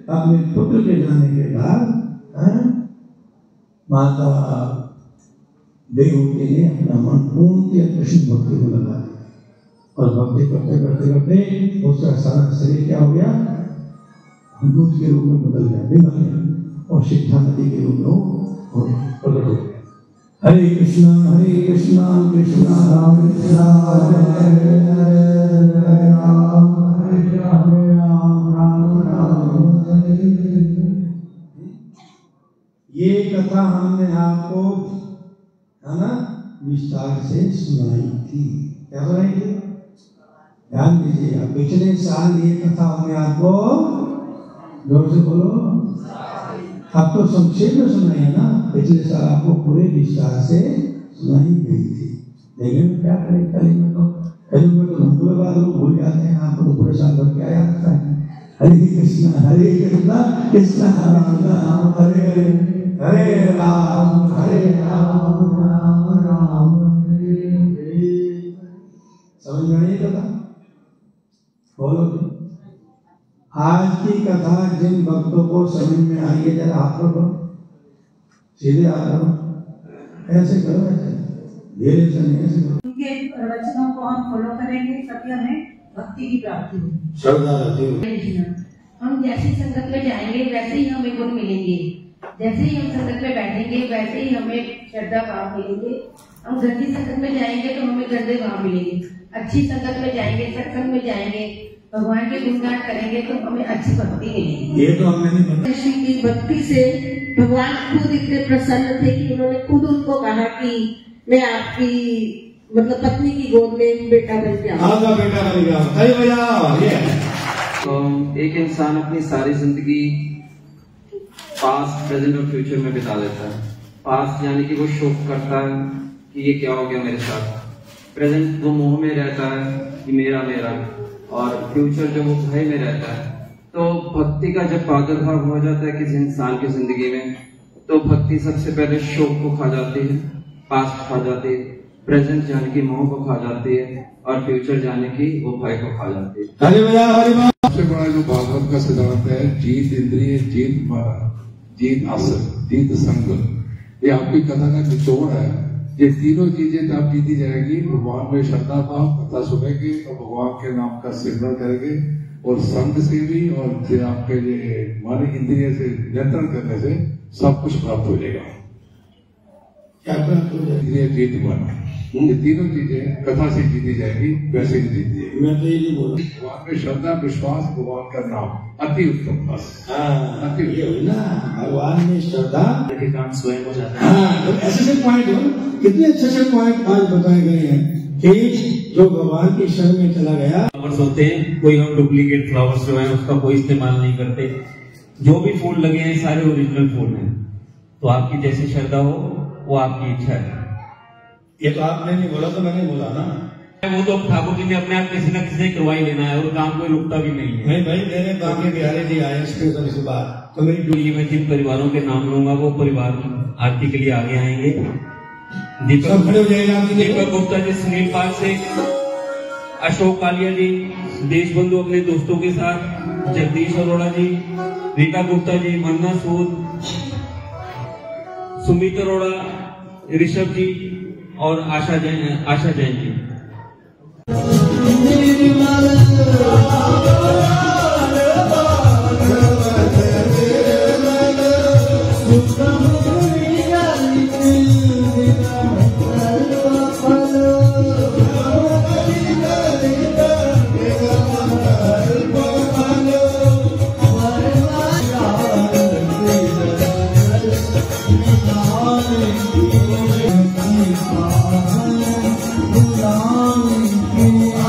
अपने पुत्र के जाने के बाद माता देवहूति ने अपना मन पूर्ण कृष्ण भक्ति को लगा दिया, और भक्ति करते करते करते उसका सारा शरीर क्या हो गया, दूध के रूप में बदल गया, बिगड़ गया, और शिक्षा नदी के रूप में प्रकट हो गया। हरे कृष्णा कृष्णा राम हरे राम राम राम हरे। ये कथा हमने आपको है ना विस्तार से सुनाई थी। क्या सुनाई थी? ध्यान दीजिए। पिछले साल ये कथा हमने आपको जोर से बोलो, अब तो संक्षेप में सुनाई है ना, पिछले साल आपको पूरे विस्तार से सुनाई गई थी। लेकिन क्या करें, कल में तो घंटों बाद लोग भूल जाते हैं, आपको तो पूरे साल भर क्या याद रखता है। हरे कृष्णा कृष्णा राम राम हरे हरे, हरे राम राम राम हरे हरे। समझ में आई कथा? बोलो जी। आज की कथा जिन भक्तों को समझ में आई है, जरा हाथ रखो, सीधे हाथ रखो, ऐसे करो, ऐसे धीरे से नहीं, ऐसे करो। उनके वचनों को हम फॉलो करेंगे, तभी हमें भक्ति की प्राप्ति होगी, श्रद्धा रहती होगी। हम जैसी संगत में जाएंगे वैसे ही हमें गुण मिलेंगे। जैसे ही हम संगत में बैठेंगे वैसे ही हमें श्रद्धा भाव मिलेंगे। हम गंदी संगत में जाएंगे तो हमें गंदे भाव मिलेंगे। अच्छी संगत में जाएंगे, सत्संग में जाएंगे, भगवान के गुणगान करेंगे तो हमें अच्छी भक्ति मिलेगी। ये तो हमने नहीं पता। श्री की भक्ति से भगवान खुद इतने प्रसन्न थे कि उन्होंने खुद उनको कहा कि मैं आपकी मतलब पत्नी की गोद में बेटा बन के आपका बेटा बन गया। सही भैया। तो एक इंसान अपनी सारी जिंदगी पास्ट, प्रेजेंट और फ्यूचर में बिता देता है। पास्ट यानी कि वो शोक करता है कि ये क्या हो गया मेरे साथ। प्रेजेंट वो मोह में रहता है कि मेरा मेरा, और फ्यूचर जो वो भय में रहता है। तो भक्ति का जब प्रादुर्भाव हो जाता है किसी इंसान की जिंदगी में, तो भक्ति सबसे पहले शोक को खा जाती है, पास्ट खा जाती है, प्रेजेंट जाने की मोह को खा जाती है, और फ्यूचर जाने की वो भय को खा जाती है। सबसे बड़ा जो भागवत का सिद्धांत है, जीत इंद्रिय, जीत मारा, जीत आसन, जीत संग, ये आपकी कथा का निचोड़ है। ये तीनों चीजें जब जीती जाएगी, भगवान में श्रद्धा भाव, कथा सुनेंगे और भगवान के नाम का सिमरन करेंगे, और संग से भी और आपके ये मन इंद्रिय से नियंत्रण करने से सब कुछ प्राप्त हो जाएगा। क्या प्राप्त हो जाएगा? इंद्रिय, जीत, मन, ये तीनों चीजें कथा से जीती जाएगी, वैसे नहीं जीती जाएगी। मैं तो ये नहीं बोल भगवान में श्रद्धा, विश्वास, भगवान का नाम अति उत्तम। बस अति ये हुई ना, भगवान में श्रद्धा के काम स्वयं हो जाता है। हाँ, तो ऐसे पॉइंट हो, कितने अच्छे पॉइंट आज बताए गए हैं कि जो भगवान की शरण में चला गया। फ्लावर्स होते हैं, कोई हम डुप्लीकेट फ्लावर्स जो है उसका कोई इस्तेमाल नहीं करते। जो भी फूल लगे हैं सारे ओरिजिनल फूल हैं। तो आपकी जैसी श्रद्धा हो वो आपकी इच्छा है। ये तो आपने नहीं बोला, तो मैंने बोला ना। वो तो ठाकुर जी ने अपने आप किसी न किसी से करवाई लेना है, और काम कोई रुकता भी नहीं है। नहीं भाई, मेरे बाकी बिहारी जी आए स्पेशल इस बार, तो मेरी ड्यूटी में जिन परिवारों के नाम लूंगा वो परिवार आरती के लिए आगे आएंगे। सब खड़े हो जाएगा। दीपक गुप्ता जी, सुनील पाल से, अशोक कालिया जी, देश बंधु अपने दोस्तों के साथ, जगदीश अरोड़ा जी, रीता गुप्ता जी, मन्ना सूद, सुमित अरोड़ा, ऋषभ जी और आशा जैन जी। Ram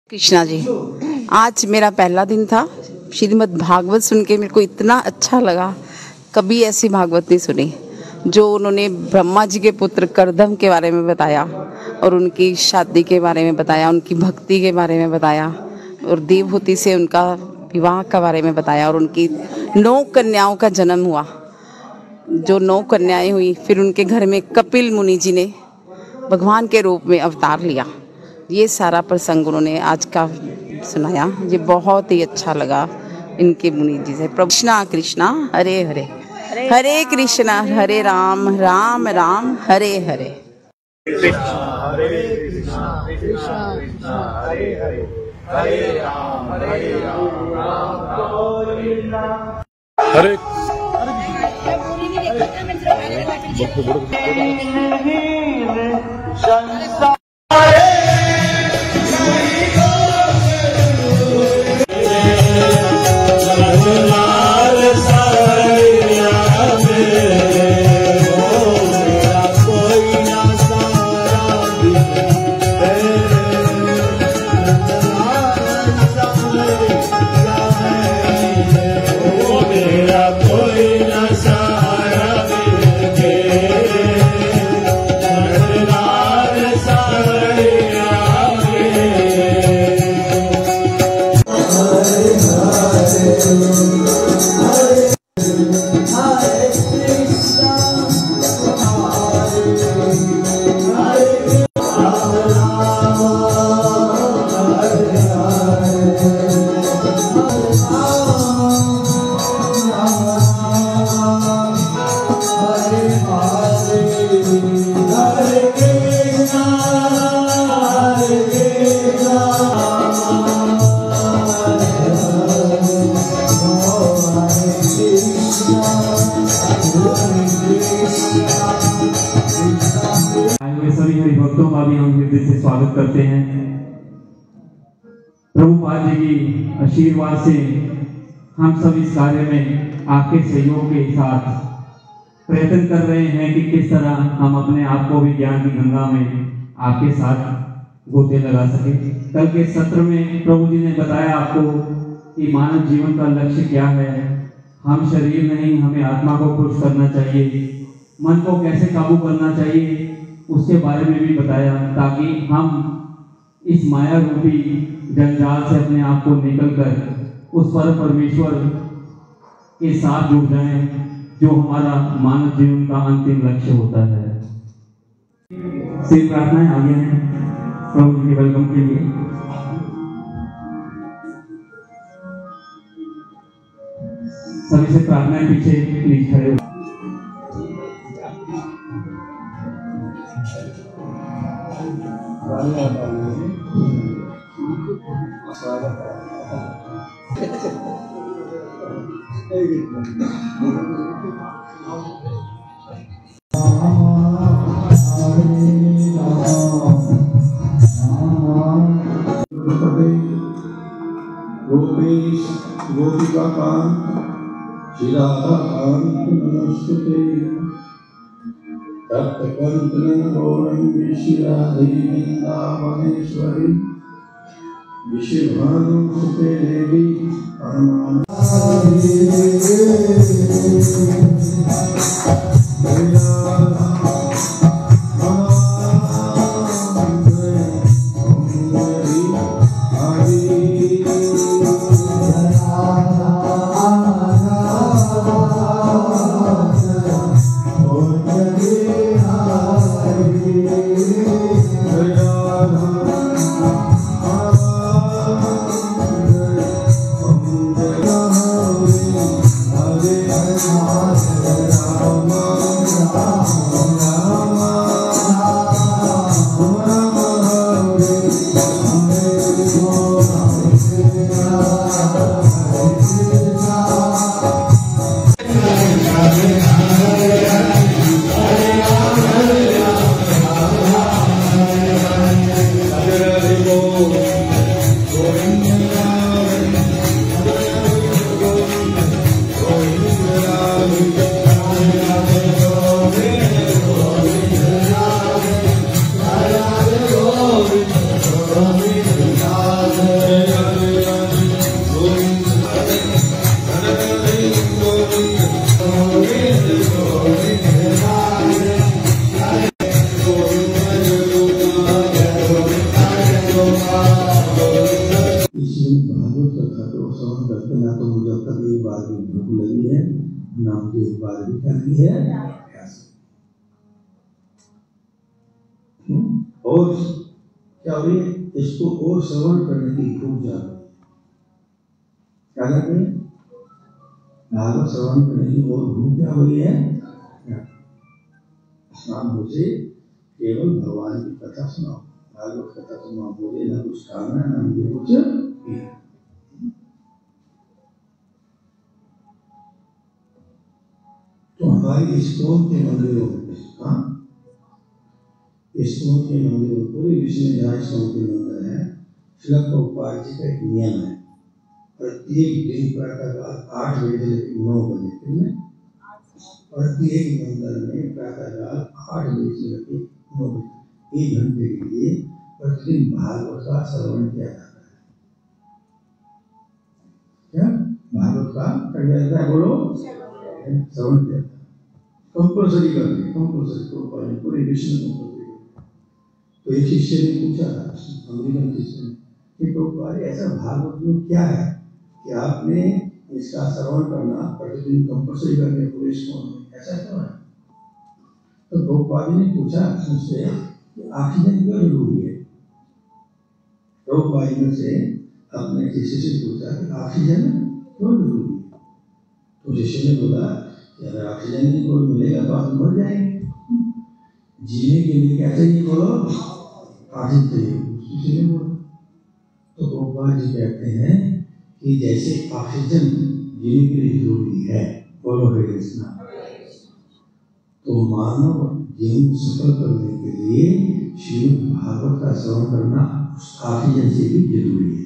कृष्णा जी, आज मेरा पहला दिन था। श्रीमद् भागवत सुन के मेरे को इतना अच्छा लगा, कभी ऐसी भागवत नहीं सुनी। जो उन्होंने ब्रह्मा जी के पुत्र करदम के बारे में बताया और उनकी शादी के बारे में बताया, उनकी भक्ति के बारे में बताया और देवहूति से उनका विवाह के बारे में बताया और उनकी 9 कन्याओं का जन्म हुआ। जो 9 कन्याएं हुई, फिर उनके घर में कपिल मुनि जी ने भगवान के रूप में अवतार लिया। ये सारा प्रसंग उन्होंने आज का सुनाया, ये बहुत ही अच्छा लगा इनके मुनि जी से। कृष्णा कृष्णा हरे हरे, हरे कृष्णा हरे राम, राम राम हरे हरे। कृष्णा हरे कृष्णा, कृष्णा कृष्णा हरे हरे, हरे राम राम राम हरे। सारा हुए सभी हरिभक्तों का भी हम हृदय से स्वागत करते हैं। प्रभुपाद जी की आशीर्वाद से हम सब इस कार्य में आपके सहयोग के साथ प्रयत्न कर रहे हैं कि किस तरह हम अपने आप को भी ज्ञान की गंगा में आपके साथ गोते लगा सके। कल के सत्र में प्रभु जी ने बताया आपको कि मानव जीवन का लक्ष्य क्या है। हम शरीर नहीं, हमें आत्मा को खुश करना चाहिए, मन को कैसे काबू करना चाहिए उसके बारे में भी बताया, ताकि हम इस माया रूपी जंजाल से अपने आप को निकलकर उस परम परमेश्वर के साथ जुड़ जाएं, जो हमारा मानव जीवन का अंतिम लक्ष्य होता है। सिर्फ प्रार्थनाएं आगे हैं प्रभु जी के वेलकम के लिए। सभी से प्रार्थनाएं पीछे प्लीज खड़े हो। गोपेश गोपिकाकांत श्रीराधाकांत नमस्ते तप्तकंचन गौरंगी श्रीराधे वृंदावनेश्वरी विश्वभानुसुते देवी और क्या हो रही है, इसको और श्रवण करने की भूख जा रही है। क्या कर रही है? भागवत श्रवण करने की और भूख क्या हो रही है? आप मुझे केवल भगवान की कथा सुनाओ, भागवत कथा सुनाओ, मुझे ना कुछ खाना है ना मुझे कुछ पीना। तो हमारी इस्कॉन के मंदिरों में इस्कॉन के मंदिरों पूरे विश्व में जहाँ इस्कॉन के मंदिर है, श्रील प्रभुपाद जी का एक नियम है, प्रत्येक दिन प्रातःकाल 8 बजे से 9 बजे, कितने प्रत्येक मंदिर में प्रातःकाल 8 बजे से लेकर 9 बजे 1 घंटे के लिए प्रतिदिन भागवत का श्रवण किया जाता है। क्या भागवत का क्या जाता है? बोलो, श्रवण किया जाता है। कंपल्सरी करते हैं, कंपल्सरी पूरे विश्व में कंपल्सरी। तो एक शिष्य ने पूछा, अमेरिकन शिष्य ने, कि प्रभुपाद ऐसा भागवत में क्या है कि आपने इसका श्रवण करना प्रतिदिन कंपल्सरी करके पूरे इस्कॉन में, ऐसा क्यों है? तो प्रभुपाद ने पूछा मुझसे कि ऑक्सीजन क्यों जरूरी है। प्रभुपाद ने से अपने शिष्य से पूछा कि ऑक्सीजन क्यों जरूरी है। तो शिष्य ने बोला कि अगर ऑक्सीजन नहीं कोई मिलेगा तो आप मर जाएंगे, जीने के लिए क्या चाहिए? बोलो, ऑक्सीजन चाहिए। तो प्रभुपाद जी कहते हैं कि जैसे ऑक्सीजन जीने के लिए जरूरी है, बोलो हरे कृष्णा, तो मानव जीवन सफल करने के लिए श्रीमद् भागवत का श्रवण करना ऑक्सीजन से भी जरूरी है।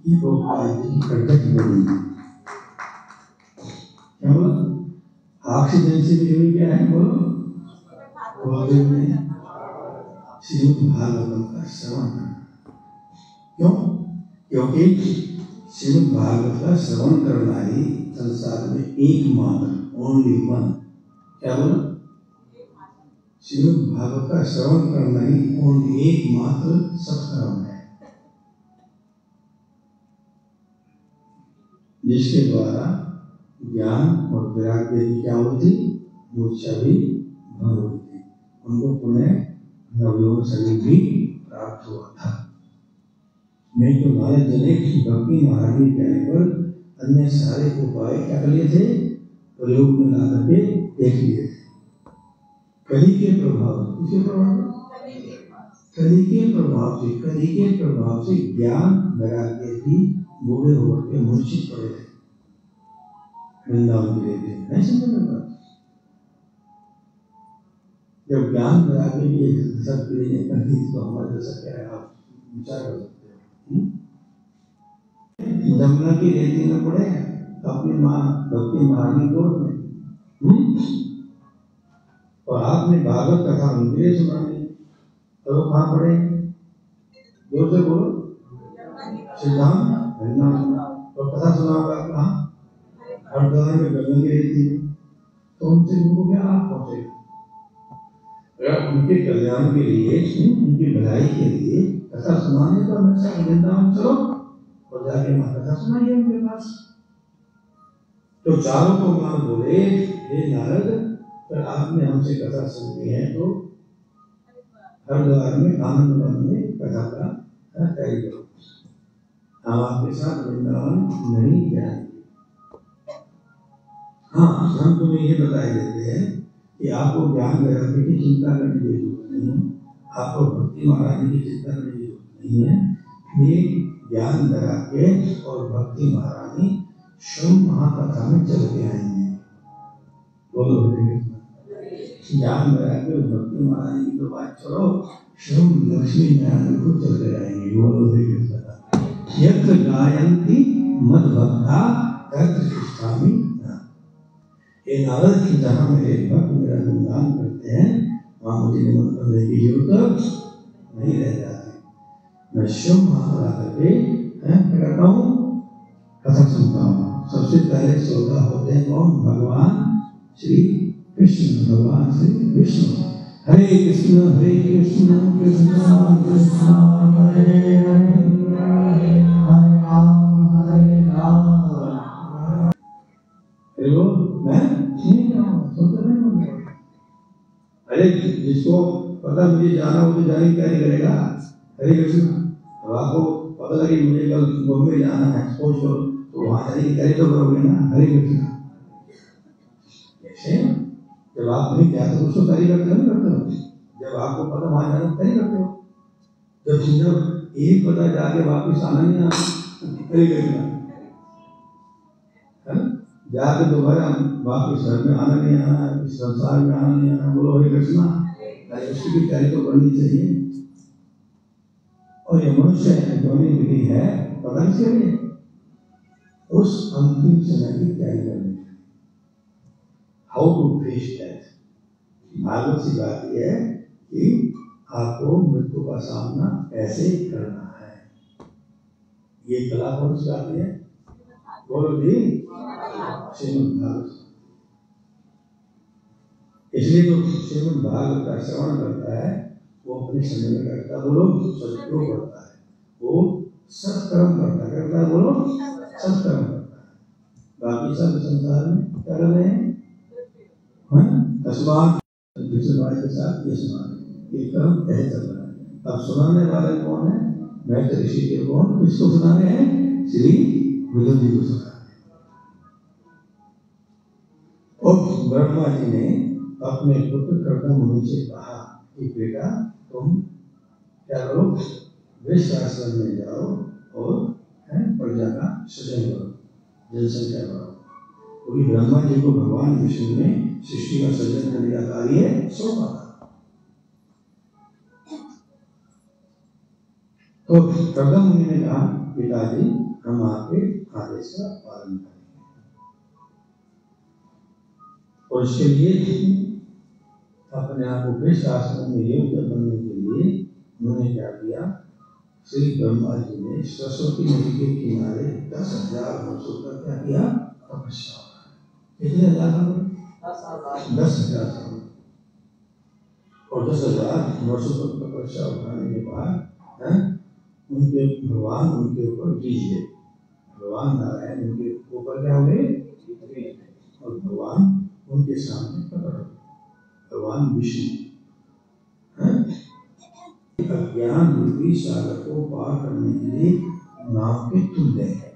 ये तो कर्तव्य बनी है। क्या बोला? ऑक्सीजन से भी जरूरी क्या है? बोलो श्रीमद् भागवत का श्रवण करना। क्यों? क्योंकि श्रीमद् भागवत का श्रवण करना ही संसार में एकमात्र ओनली वन, क्या बोला? श्रीमद् भागवत का श्रवण करना ही ओनली एकमात्र सत्कर्म है, जिसके द्वारा ज्ञान और वैराग्य की क्या होती? मूर्छा भी भंग होती। उनको पुनः नवयौवन शरीर भी प्राप्त हुआ था। नहीं तो नारद जी ने भक्ति महारानी कहने पर अन्य सारे उपाय क्या कर लिए थे? प्रयोग में ला करके देख लिए थे। कली के प्रभाव, किसके प्रभाव? कली के प्रभाव से ज्ञान वैराग्य भी बूढ़े होकर के मूर्छित पड़े थे, वृंदावन के लिए। नहीं समझ में बात? जब ज्ञान वैराग्य की सब पीढ़ी कर दी तो हमारे दशा क्या है? आप विचार कर सकते हो। जमुना की रेती में पड़े अपनी माँ भक्ति महारानी कोर्ट में, और आपने भागवत कथा उनके लिए सुनानी, तो वो कहाँ पड़े? जोर से बोलो। सिद्धांत और कथा सुनाओगा कहाँ? हरिद्वार में गंगा की रेती में। तो उनसे उनको क्या लाभ पहुंचेगा? अगर उनके कल्याण के लिए, उनकी भलाई के लिए कथा सुनाने तो हमेशा वृंदावन चलो और जाके माँ कथा सुनाइए उनके पास। तो चारों को मान बोले, हे नारद, अगर आपने हमसे कथा सुननी है तो हरिद्वार में आनंद वन में कथा का तैयारी करो, हम आपके साथ वृंदावन नहीं जाएंगे। हाँ, हम तुम्हें ये बताए देते हैं कि आपको ज्ञान वैराग्य की चिंता करने की जरूरत नहीं है, आपको भक्ति महारानी की चिंता करने की जरूरत नहीं है। ये ज्ञान वैराग्य और भक्ति महारानी स्वयं महाकथा में चल के आएंगे। बोलो ज्ञान वैराग्य और भक्ति महारानी की तो बात छोड़ो, स्वयं लक्ष्मी नारायण खुद चल के आएंगे। बोलो यत्र गायन्ति मद भक्ता तत्र तिष्ठामि। ये नारद की जहाँ मेरे भक्त मेरा गुणगान करते हैं, वहाँ मुझे निमंत्रण करने की जरूरत नहीं रह जाती। मैं स्वयं वहाँ ला करके करता हूँ, कथा सुनता हूँ। सबसे पहले श्रोता होते हैं कौन? भगवान श्री कृष्ण, भगवान श्री विष्णु। हरे कृष्ण कृष्ण कृष्ण हरे हरे, हरे राम हरे राम। अरे जिसको पता मुझे जाना हो तो जाने की तैयारी करेगा। हरे कृष्ण। अब आपको पता लगे मुझे कल बॉम्बे जाना है, सपोज करो, तो वहां जाने की तैयारी तो करोगे ना। हरे कृष्ण। जब आप नहीं जाते हो उसको तैयारी करते हो। जब आपको पता वहां जाना तैयारी करते हो। जब एक पता जाके वापिस आना नहीं आना, हरे कृष्ण। जाके दोबारा वापिस घर में आना नहीं आना, इस संसार में आना नहीं आना। बोलो हरे कृष्णा। उसकी भी तैयारी तो करनी चाहिए। और ये मनुष्य जोनी विधि है, पता किसके लिए? उस अंतिम समय की तैयारी करनी चाहिए। How to face death. Bhagwat सी बात यह है कि आपको मृत्यु का सामना कैसे करना है। ये कला कौन सिखाती है? बोलो जी, श्रीमद् भागवत। इसलिए जो श्रीमद् भागवत का श्रवण करता है वो अपने समय में करता है। बोलो सत्यो करता है, वो सत्कर्म करता है। बोलो सत्कर्म करता है। बाकी सब संसार में क्या कर रहे हैं? तस्मात् के साथ ये सुनाने, ये कर्म ऐसे चल रहा है। अब सुनाने वाले कौन है? मैत्र ऋषि के कौन? किसको सुना रहे हैं? श्री विदुर जी को सुना। और ब्रह्मा जी ने अपने पुत्र कर्दम मुनि से कहा कि बेटा तुम क्या करो, वृषभाश्रम में जाओ और प्रजा का सृजन करो, जनसंख्या बढ़ाओ। क्योंकि ब्रह्मा जी को भगवान विष्णु ने सृष्टि का सृजन करने का कार्य सौंपा था। तो कर्दम मुनि ने कहा, पिताजी हम आपके आदेश का पालन करेंगे, और इसके लिए अपने आप को बेस्ट आश्रम में योग्य बनने के लिए उन्होंने क्या किया, श्री ब्रह्मा जी ने सरस्वती नदी के किनारे 10,000 वर्षों तक क्या किया, तपस्या। कितने हजार साल? 10,000 साल। और 10,000 वर्षों तक तपस्या उठाने के बाद उनके भगवान उनके ऊपर जीत गए। भगवान नारायण उनके ऊपर क्या हुए, और भगवान उनके सामने प्रकट हो। भगवान विष्णु अज्ञान रूपी सागर को पार करने के लिए नाव के तुल्य है।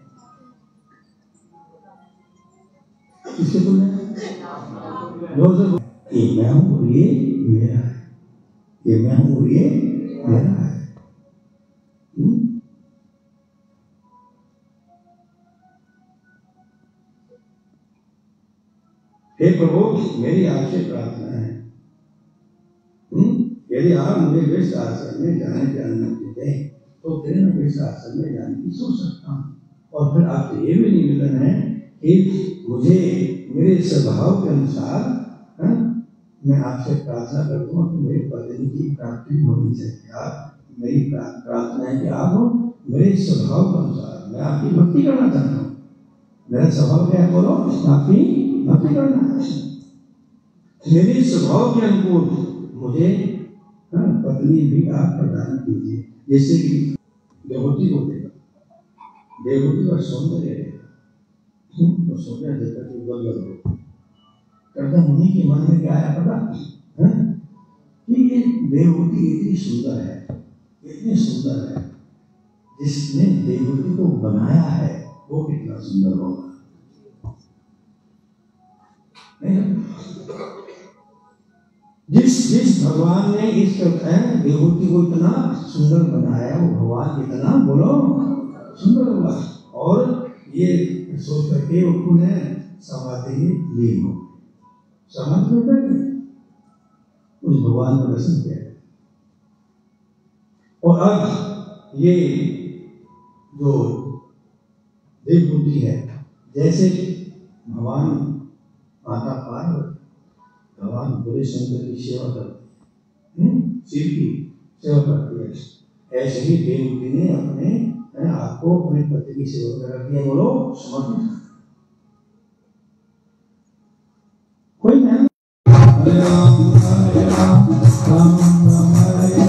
किसके तुल्य है? ये मैं हूँ और ये मेरा है, ये मैं हूँ और ये मेरा है। हे प्रभु, मेरी आपसे प्रार्थना है, यदि आप मुझे बेस्ट आश्रम में जाने की अनुमति दें तो फिर मैं बेस्ट आश्रम में जाने की सोच सकता हूँ। और फिर आपसे ये भी निवेदन है कि मुझे मेरे स्वभाव के अनुसार मैं आपसे प्रार्थना करता हूँ कि मेरी पत्नी की प्राप्ति होनी चाहिए। आप मेरी प्रार्थना है कि आप मेरे स्वभाव के अनुसार, मैं आपकी भक्ति करना चाहता हूँ। मेरा स्वभाव क्या है, बोलो? आपकी भक्ति करना। मेरे स्वभाव के अनुकूल मुझे पत्नी भी आप प्रदान कीजिए, जैसे कि देवती को देगा, देवती का सौंदर्य रहेगा, तो सौंदर्य देखकर के गदगद हो। कर्दम मुनि के मन में क्या आया पता कि ये देवती इतनी सुंदर है, इतनी सुंदर है, जिसने देवती को बनाया है वो कितना सुंदर होगा। जिस भगवान ने इस देवती को इतना सुंदर बनाया, वो भगवान कितना बोलो सुंदर होगा। और ये सोच करके उन्होंने समाधि में लीन हो, समाधि में बैठे, उस भगवान का दर्शन किया। और अब ये जो देवबुद्धि है, जैसे भगवान माता पार्वती भगवान बोले शंकर की सेवा करती है, शिव की सेवा करती है, ऐसे ही देवबुद्धि ने अपने आप को अपने पति की सेवा कर दिया, बोलो समर्पित। कोई नहीं हरे राम हरे राम राम राम हरे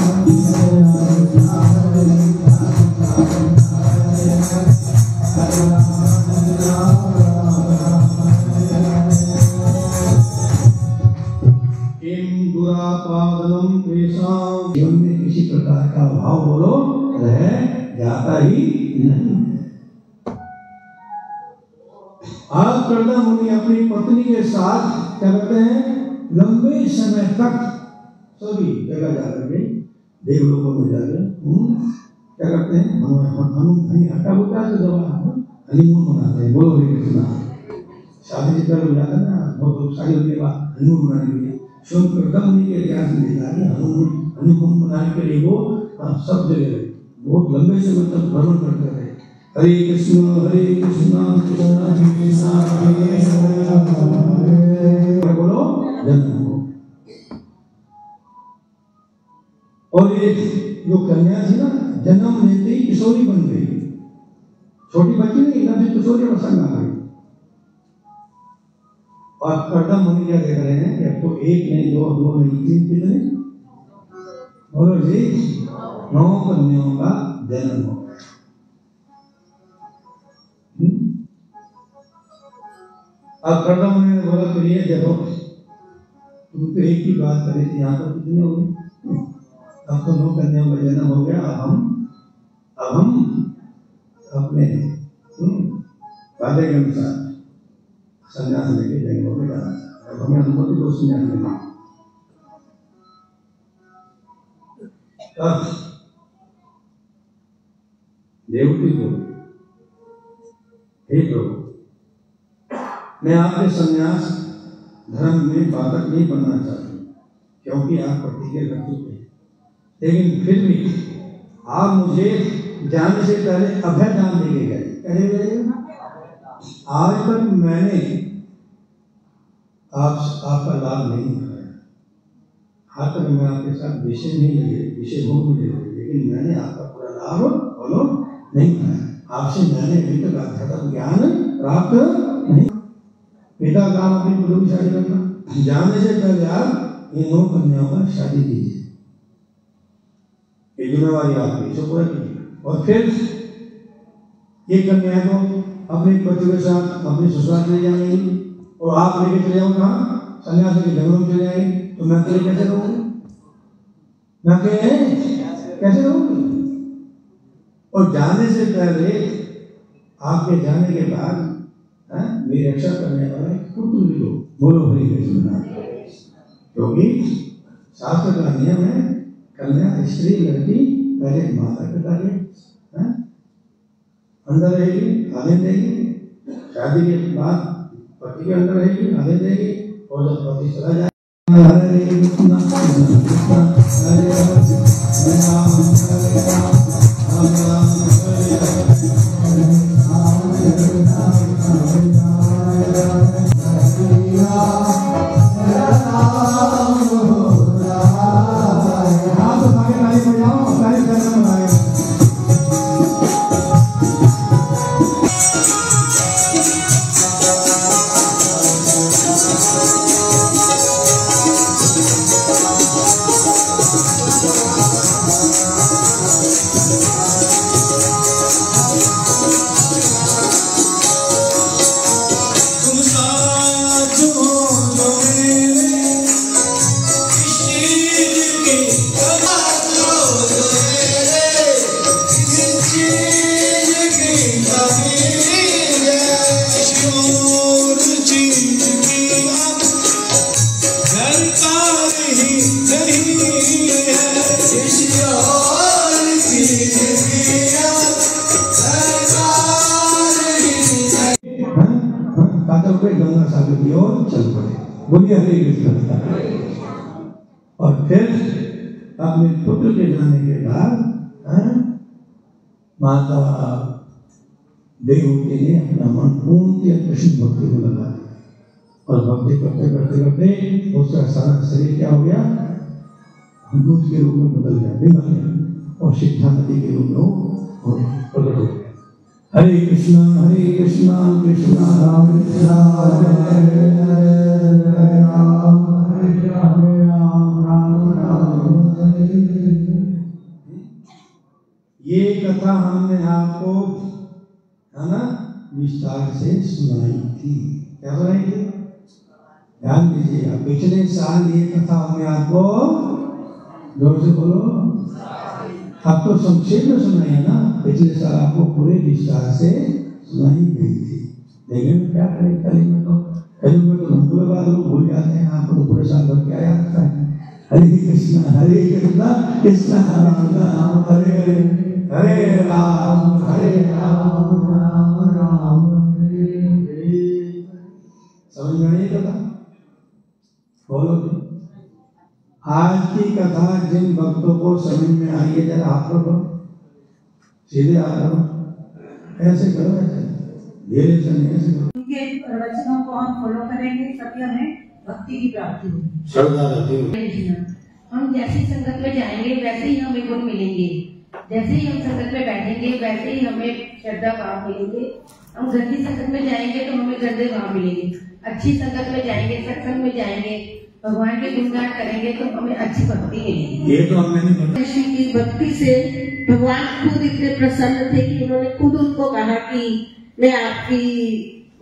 जीवन में किसी प्रकार का भाव बोलो रह जाता ही नहीं। आज कर्दम मुनि अपनी पत्नी के साथ क्या करते हैं, लंबे समय तक सभी जगह जाकर के देवलोकों में जाकर क्या करते हैं, हटा होता है तो हनीमून मनाते हैं। बोलो हरे कृष्णा। शादी से पहले जाता है ना, बहुत शादी होने के बाद हनीमून मनाने के लिए स्वयं कर्दम मुनि के ज्ञान से देखा कि हनीमून मनाने के लिए वो सब जगह बहुत लंबे समय तक भ्रमण करते रहे। हरे कृष्ण कृष्ण कृष्ण बोलो जन्म। और एक जो कन्या थी ना, जन्म लेते ही किशोरी बन गई, छोटी बच्ची नहीं, एकदम से किशोरी प्रसंग आ गई। और कर्दम मुनि क्या देख रहे हैं कि अब तो एक नहीं, दो नहीं, तीन, कितने बोलो जी, 9 कन्याओं का जन्म हो गया। अब कर्दम मुनि ने बोला तो ये देखो, तुम तो एक ही बात करी थी, यहाँ तो कितने हो गए, अब तो 9 कन्याओं का जन्म हो गया। अब हम अपने वादे के अनुसार संन्यास लेके जंगलों में जाना चाहते हैं। अब हमें अनुमति दो संन्यास लेना। अब देवती को, हे प्रभु, मैं आपके संन्यास धर्म में बाधक नहीं बनना चाहते, क्योंकि आप प्रतिज्ञा कर चुके हैं। लेकिन फिर भी आप मुझे जाने से पहले अभय दान देके गए। कहे गए आज तक मैंने आपका लाभ नहीं उठाया, आज तक मैं आपके साथ विषय नहीं लगे, विषय भोग नहीं लगे, लेकिन मैंने आपका पूरा लाभ बोलो नहीं उठाया। आपसे मैंने अभी तक आध्यात्मिक ज्ञान प्राप्त नहीं। पिता काम अपनी पुत्र की शादी करना, जाने से पहले आप इन 9 कन्याओं का शादी कीजिए, ये जिम्मेवारी आपकी, इसे पूरा कीजिए। और फिर ये कन्याएं को अपने पति के साथ अपने ससुराल ले जाएंगी और आप लेके चले जाओ कहाँ, सन्यासी के जंगलों में चले जाएंगे, तो मैं अकेले कैसे रहूंगी, मैं अकेले कैसे रहूंगी। और जाने से पहले आपके जाने के बाद मेरी रक्षा करने वाले पुत्र भी लो, बोलो हरि कृष्ण। क्योंकि शास्त्र का नियम है, कन्या स्त्री लड़की पहले माता पिता के अंदर रहेगी, आने देगी, शादी के बाद पति के अंदर रहेगी, आने देगी, और जब पति चला जाए हरे कृष्ण हरे राम राम राम गंगा सागर की ओर चल पड़े। बोलिए हरे कृष्ण। और फिर अपने पुत्र के जाने के बाद माता देवहूति ने अपना मन पूर्ण कृष्ण भक्ति को लगा दिया, और भक्ति करते करते करते उसका सारा शरीर क्या हो गया, दूध के रूप में बदल गया, बिगड़ गया, और शिक्षा नदी के रूप में प्रकट हो गया। हरे कृष्णा कृष्णा राम हरे राम ये कथा हमने आपको है ना विस्तार से सुनाई थी। क्या सुनाई थी? ध्यान दीजिए, पिछले साल ये कथा हमने आपको, जोर से बोलो, अब तो संक्षेप में सुनाई है ना, पिछले साल आपको पूरे विस्तार से सुनाई गई थी। लेकिन क्या करें, कल में तो घंटों बाद लोग भूल जाते हैं, आपको तो पूरे साल भर क्या याद रखता है। हरे कृष्णा कृष्णा राम हरे हरे, हरे राम राम राम हरे। समझ में नहीं कथा? बोलो। आज की कथा जिन भक्तों को समझ में आई है, जरा हाथ रखो, सीधे हाथ रखो, ऐसे करो, ऐसे धीरे से नहीं, ऐसे करो। उनके वचनों को हम फॉलो करेंगे, तभी हमें भक्ति की प्राप्ति होगी, श्रद्धा रहती होगी। हम जैसी संगत में जाएंगे वैसे ही हमें गुण मिलेंगे, जैसे ही हम संगत में बैठेंगे वैसे ही हमें श्रद्धा भाव मिलेंगे। हम गंदी संगत में जाएंगे तो हमें गंदे भाव मिलेंगे, अच्छी संगत में जाएंगे, सत्संग में जाएंगे, भगवान के गुणगान करेंगे तो हमें अच्छी भक्ति मिलेगी। ये तो हमने नहीं बताया। कृष्ण की भक्ति से भगवान खुद इतने प्रसन्न थे कि उन्होंने खुद उनको कहा कि मैं आपकी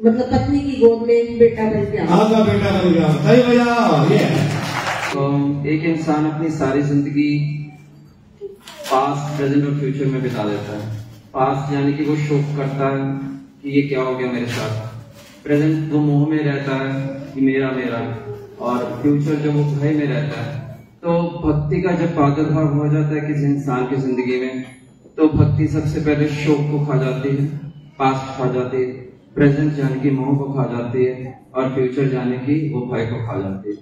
मतलब पत्नी की गोद में बेटा बन गया, आपका बेटा बन गया। सही बजाओ। तो एक इंसान अपनी सारी जिंदगी पास्ट, प्रेजेंट और फ्यूचर में बिता देता है। पास्ट यानी कि वो शोक करता है कि ये क्या हो गया मेरे साथ। प्रेजेंट वो मोह में रहता है कि मेरा मेरा, और फ्यूचर जो वो भय में रहता है। तो भक्ति का जब प्रादुर्भाव हो जाता है किसी इंसान की जिंदगी में, तो भक्ति सबसे पहले शोक को खा जाती है, पास्ट खा जाती है, प्रेजेंट जाने की मोह को खा जाती है और फ्यूचर जाने की वो भय को खा जाती है।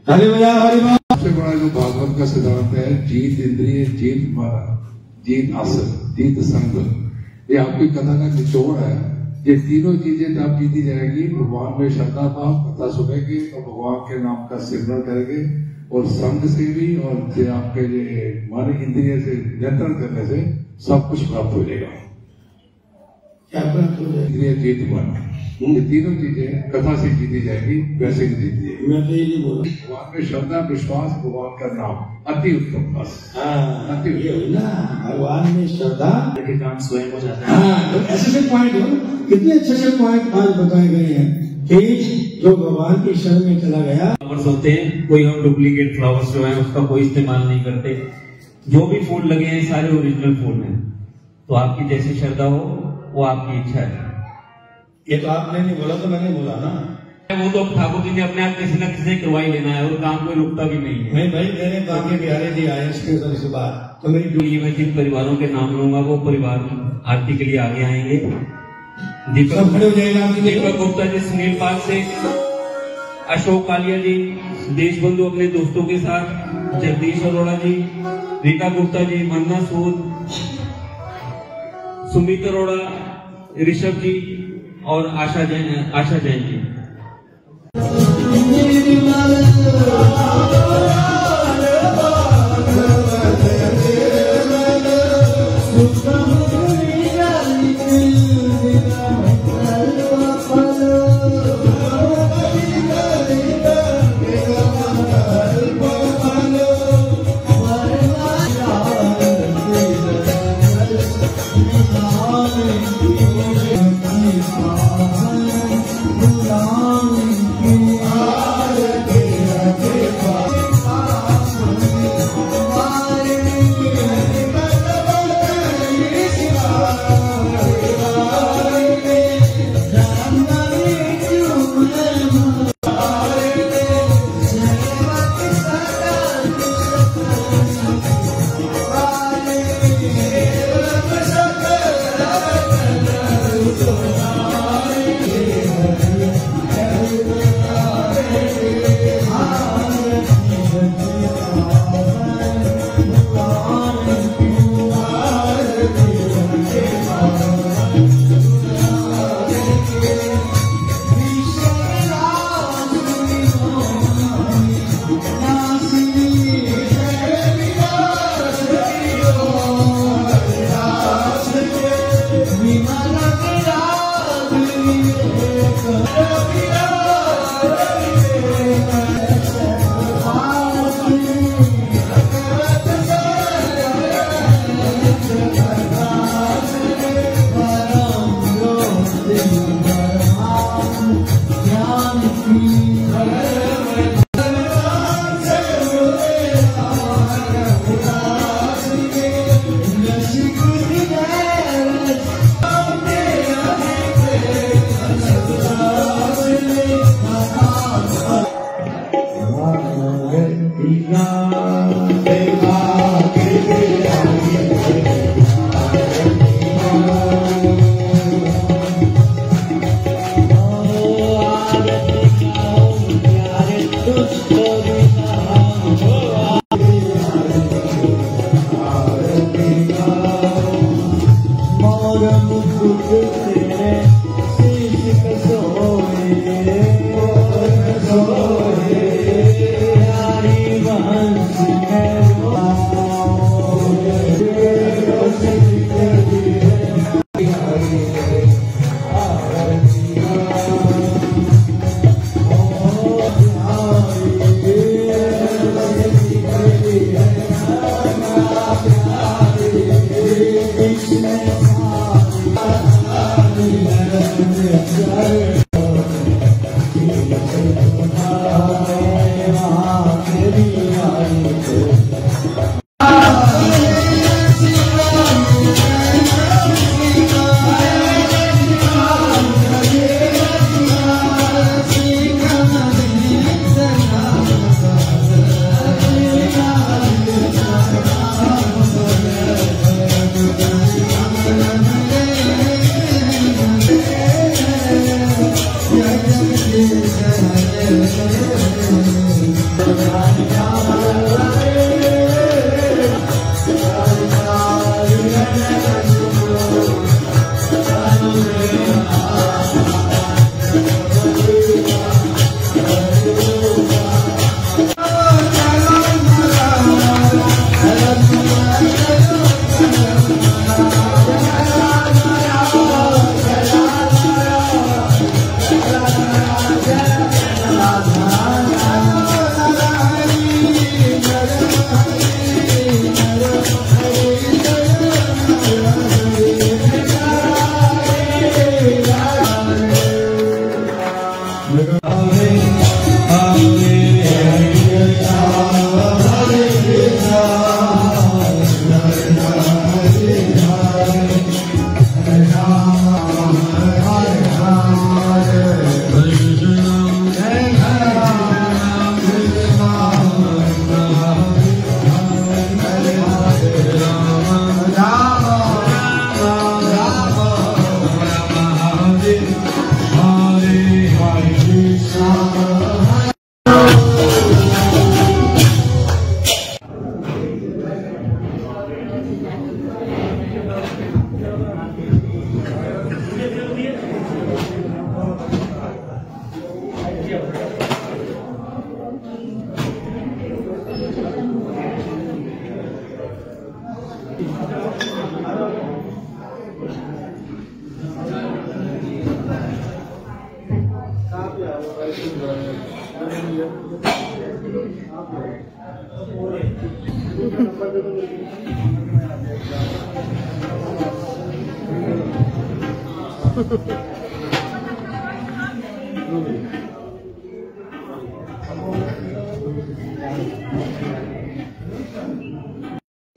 सबसे बड़ा जो भागवत का सिद्धांत है, जीत इंद्रिय, जीत मारा, जीत आसन, जीत संग, ये आपकी कथा का निचोड़ है। ये तीनों चीजें जब जीती जाएगी, भगवान में श्रद्धा भाव, कथा सुनेंगे तो भगवान के नाम का सिमरन करेंगे और संग से भी और आपके मन इंद्रिय से नियंत्रण करने से सब कुछ प्राप्त हो जाएगा। इंद्रिय जीत मन, ये तीनों चीजें कथा से जीती जाएगी, वैसे ही जीती जाएगी। मैं तो ये नहीं बोल रहा, भगवान में श्रद्धा विश्वास, भगवान का नाम अति उत्तम, बस अति ना, भगवान में श्रद्धा के काम स्वयं हो जाता है। तो ऐसे पॉइंट हो, कितने अच्छे पॉइंट आज बताए गए हैं कि जो भगवान के शरण में चला गया। फ्लावर्स होते हैं, कोई हम डुप्लीकेट फ्लावर्स जो है उसका कोई इस्तेमाल नहीं करते। जो भी फूल लगे हैं सारे ओरिजिनल फूल हैं। तो आपकी जैसी श्रद्धा हो वो आपकी इच्छा है। ये तो आपने नहीं बोला, तो मैंने बोला ना। वो तो ठाकुर जी ने अपने आप किसी न किसी करवाई लेना है और काम कोई रुकता भी नहीं है। नहीं भाई, मेरे बाकी बिहारी जी आए इसके बाद तो मेरी जो ये मैं जिन परिवारों के नाम लूंगा वो परिवार आरती के लिए आगे आएंगे। दीपक गुप्ता जी सुनील पार्क से, अशोक कालिया जी देशबंधु अपने दोस्तों के साथ, जगदीश अरोड़ा जी, रीता गुप्ता जी, मन्ना सूद, सुमित अरोड़ा, ऋषभ जी और आशा जैन जी।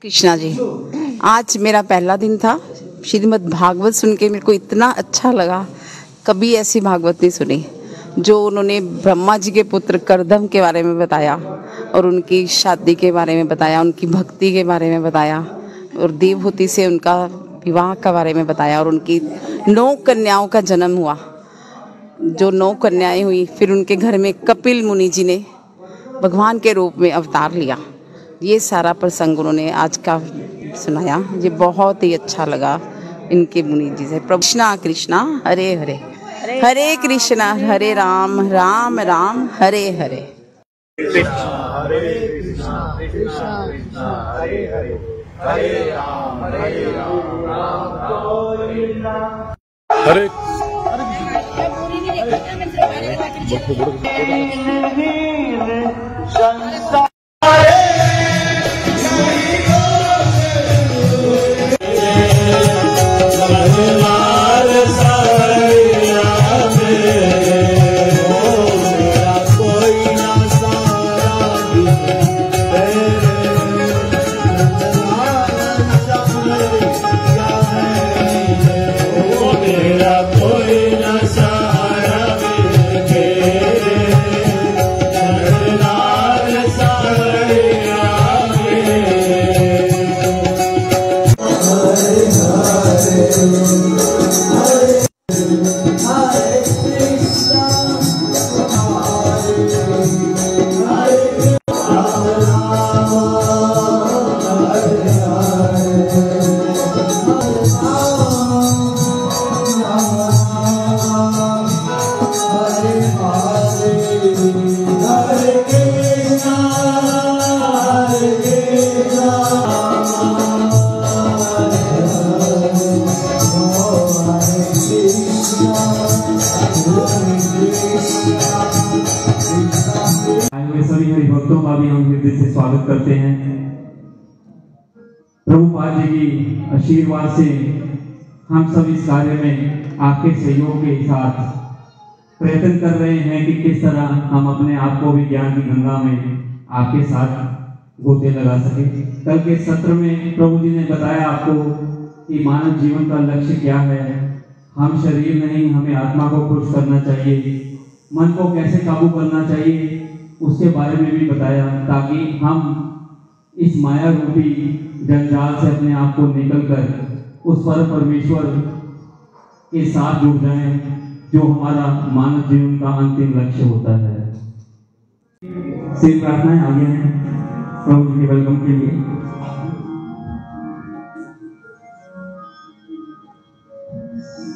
कृष्णा जी, आज मेरा पहला दिन था। श्रीमद् भागवत सुन के मेरे को इतना अच्छा लगा, कभी ऐसी भागवत नहीं सुनी। जो उन्होंने ब्रह्मा जी के पुत्र करदम के बारे में बताया और उनकी शादी के बारे में बताया, उनकी भक्ति के बारे में बताया और देवहूति से उनका विवाह के बारे में बताया और उनकी 9 कन्याओं का जन्म हुआ। जो 9 कन्याएं हुई, फिर उनके घर में कपिल मुनि जी ने भगवान के रूप में अवतार लिया। ये सारा प्रसंग उन्होंने आज का सुनाया, ये बहुत ही अच्छा लगा इनके मुनि जी से। कृष्णा कृष्णा हरे हरे, हरे कृष्णा हरे राम, राम राम हरे हरे। कृष्णा कृष्णा कृष्णा हरे हरे, हरे राम राम राम। हरे सभी हरिभक्तों का भी हम हृदय से स्वागत करते हैं। प्रभुपाद जी की आशीर्वाद से हम सब इस कार्य में आपके सहयोग के साथ प्रयत्न कर रहे हैं कि किस तरह हम अपने आप को भी ज्ञान की गंगा में आपके साथ गोते लगा सके। कल के सत्र में प्रभु जी ने बताया आपको कि मानव जीवन का लक्ष्य क्या है। हम शरीर नहीं, हमें आत्मा को खुश करना चाहिए, मन को कैसे काबू करना चाहिए, उसके बारे में भी बताया, ताकि हम इस माया रूपी जंजाल से अपने आप को निकलकर उस पर परमेश्वर के साथ जुड़ जाएं, जो हमारा मानव जीवन का अंतिम लक्ष्य होता है। सिर्फ प्रार्थनाएं आगे हैं प्रभु जी के वेलकम के लिए।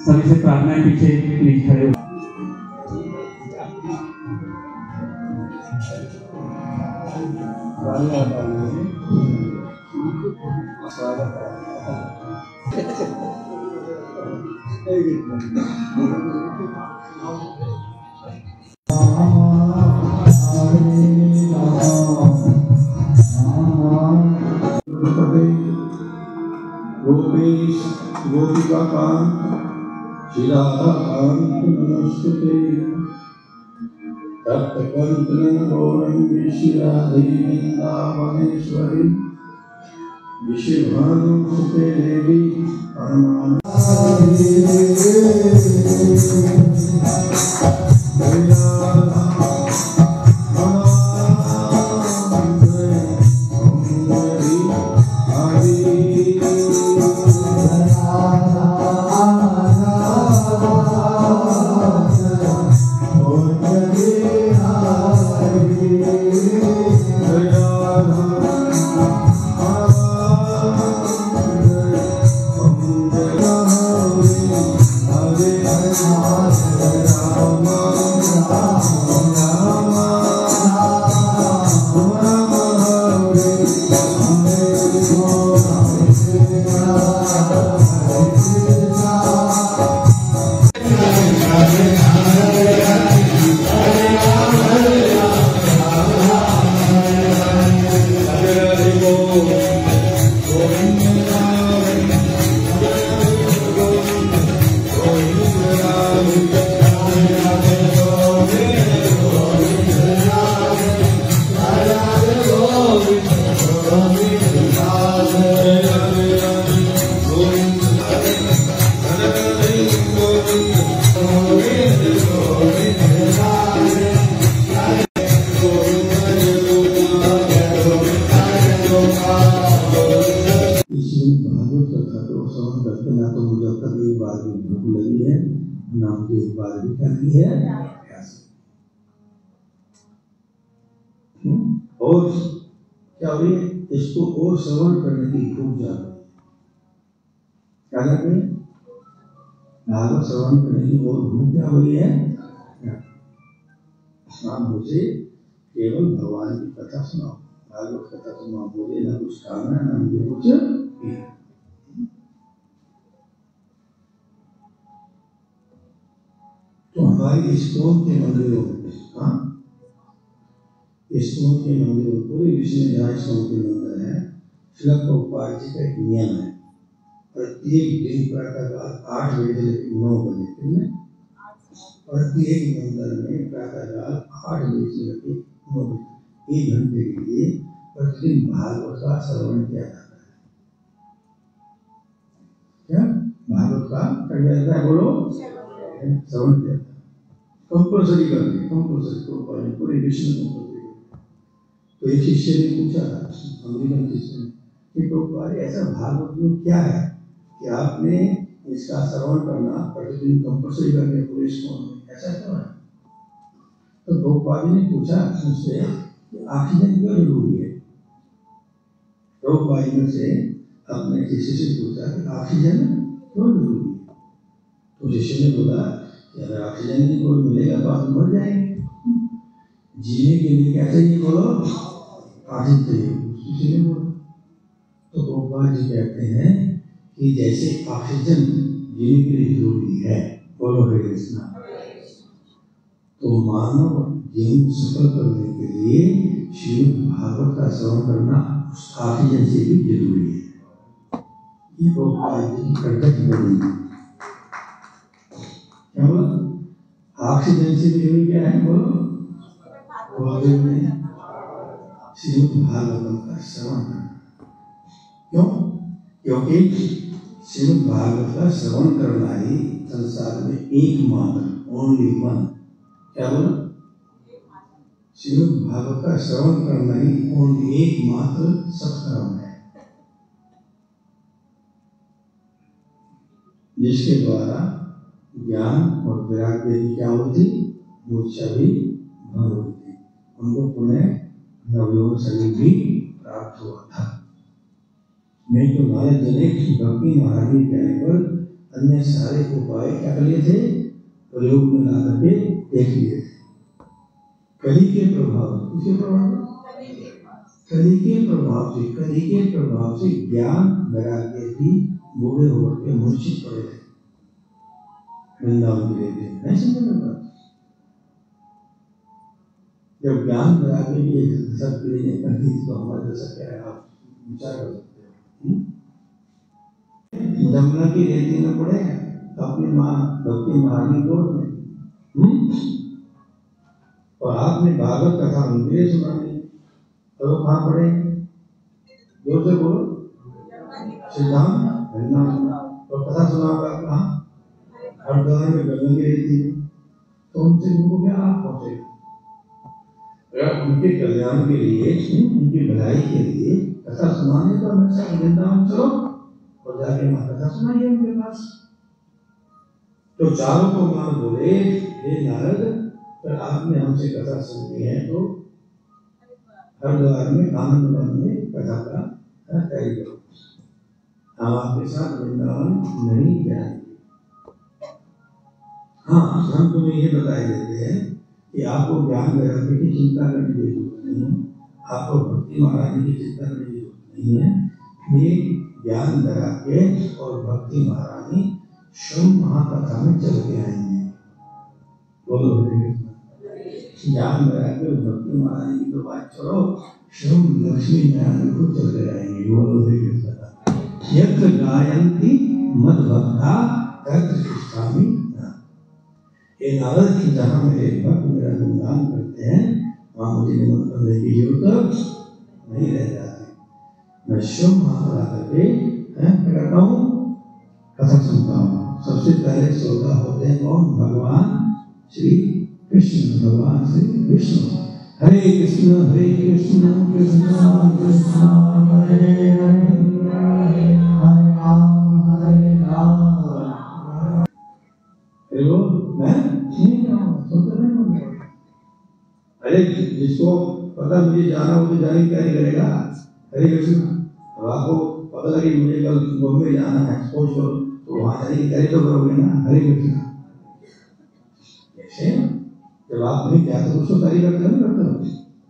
सभी से प्रार्थनाएं पीछे प्लीज खड़े हो। गोपेश गोपिका कांत चिराकांत नमस्ते तप्त कंचन गौरंगी शिराधि वृंदावनेश्वरी विषभानुसुते देवी परमानंद Hare Rama श्रीमद् भागवत कथा को श्रवण करके ना तो मुझे अब तक एक बार भी भूख लगी है, ना मुझे एक बार भी करनी है प्यास। और क्या हुई, इसको और श्रवण करने की भूख जाती है। क्या करते हैं, भागवत श्रवण करने की और भूख क्या हुई है। आप मुझे केवल भगवान की कथा सुनाओ, भागवत कथा सुनाओ, मुझे ना कुछ खाना है ना मुझे कुछ पीना। तो हमारी इस्कॉन के मंदिरों में, हाँ इस्कॉन के मंदिरों, पूरे विश्व में जहाँ इस्कॉन के मंदिर है, श्रील प्रभुपाद जी का एक नियम है, प्रत्येक दिन प्रातःकाल 8 बजे से 9 बजे, प्रत्येक मंदिर में प्रातःकाल 8 बजे से लेकर 9 बजे 1 घंटे के लिए प्रतिदिन भागवत का श्रवण किया जाता है। क्या भागवत का क्या जाता है, बोलो श्रवण किया जाता है, कंपल्सरी कर दिया, कंपल्सरी पूरे विश्व में कंपल्सरी। तो एक शिष्य ने पूछा, अमेरिकन शिष्य ने, कि प्रभुपाद ऐसा भागवत में क्या है कि आपने इसका श्रवण करना प्रतिदिन कंपल्सरी करके पूरे इस्कॉन में, ऐसा क्यों है। तो प्रभुपाद जी ने पूछा मुझसे कि ऑक्सीजन क्यों जरूरी है। प्रभुपाद जी से अपने शिष्य से पूछा कि ऑक्सीजन क्यों जरूरी है। तो शिष्य ने बोला कि अगर ऑक्सीजन नहीं कोई मिलेगा तो आप मर जाएंगे, जीने के लिए क्या चाहिए, बोलो ऑक्सीजन चाहिए। शिष्य ने बोला, तो प्रभुपाद जी कहते हैं कि जैसे ऑक्सीजन जीने के लिए जरूरी है, बोलो हरे कृष्णा, तो मानव जीवन सफल करने के लिए श्रीमद् भागवत का श्रवण करना उस ऑक्सीजन से भी जरूरी है। ये प्रभुपाद जी की कर्तव्य नहीं है। क्या बोला, ऑक्सीजन से भी जरूरी क्या है, बोलो श्रीमद् भागवतम का श्रवण करना। क्यों, क्योंकि श्रीमद् भागवत का श्रवण करना ही संसार में एकमात्र, ओनली वन, क्या बोला, श्रीमद् भागवत का श्रवण करना ही ओनली एकमात्र सत्कर्म है, जिसके द्वारा ज्ञान और वैराग्य की क्या होती, मूर्छा भी भंग होती, उनको पुनः नवयौवन शरीर भी प्राप्त हुआ था। नहीं तो नारद जी ने भक्ति महारानी कहने पर अन्य सारे उपाय क्या कर लिए थे, प्रयोग में ला करके देख लिए थे। कली के प्रभाव, किसके प्रभाव, कली के प्रभाव से ज्ञान वैराग्य भी बूढ़े होकर के मूर्छित पड़े थे, वृंदावन के लिए नहीं समझ में बात। जब ज्ञान वैराग्य की सब पीढ़ी कर दी तो हमारे जैसा क्या है, आप विचार कर सकते हो। जमुना की रेती में पड़े तो अपनी माँ भक्ति महारानी गोद में, और आपने भागवत कथा उनके लिए सुनानी, तो वो कहाँ पड़े, जोर से बोलो, सिद्धांत वृंदावन। और कथा सुनाओगा कहाँ, हरिद्वार में गंगा की रेती में, तो उनसे उनको क्या लाभ पहुंचेगा। अगर उनके कल्याण के लिए, उनकी भलाई के लिए कथा सुनाने तो हमेशा वृंदावन चलो और जाके वहां कथा सुनाइए उनके पास। तो चारों को मान बोले, हे नारद, पर आपने हमसे कथा सुननी है तो हरिद्वार में आनंद वन में कथा का तैयारी करो, हम आपके साथ वृंदावन नहीं जाएंगे। हाँ, हम तुम्हें ये बताए देते हैं कि आपको ज्ञान वैराग्य की चिंता करने की जरूरत नहीं है, आपको भक्ति महारानी की चिंता करने की जरूरत नहीं है। ये ज्ञान वैराग्य और भक्ति महारानी श्रम महाकथा में चल के आएंगे, बोलो हरे कृष्ण। ज्ञान वैराग्य और भक्ति महारानी की तो बात छोड़ो, श्रम लक्ष्मी नारायण को चल के आएंगे, बोलो हरे कृष्ण। यत्र गायन्ति मद भक्ता तत्र तिष्ठामि। ये नारद की जहाँ मेरे भक्त मेरा गुणगान करते हैं, वहाँ मुझे निमंत्रण देने की जरूरत नहीं रह जाती। मैं शिव महात्मा करके करता हूँ, कथा सुनता हूँ। सबसे पहले श्रोता होते हैं कौन, भगवान श्री कृष्ण, भगवान श्री विष्णु। हरे कृष्ण कृष्ण कृष्ण हरे हरे, जिसको पता मुझे जाना हो तो जाने की तैयारी करेगा। हरे कृष्ण। अब आपको पता लगे मुझे कल बॉम्बे जाना है, सोच करो, तो वहां जाने की तैयारी तो करोगे ना। हरे कृष्ण। ऐसे जब आप नहीं जाते तो उसको तैयारी करते हो।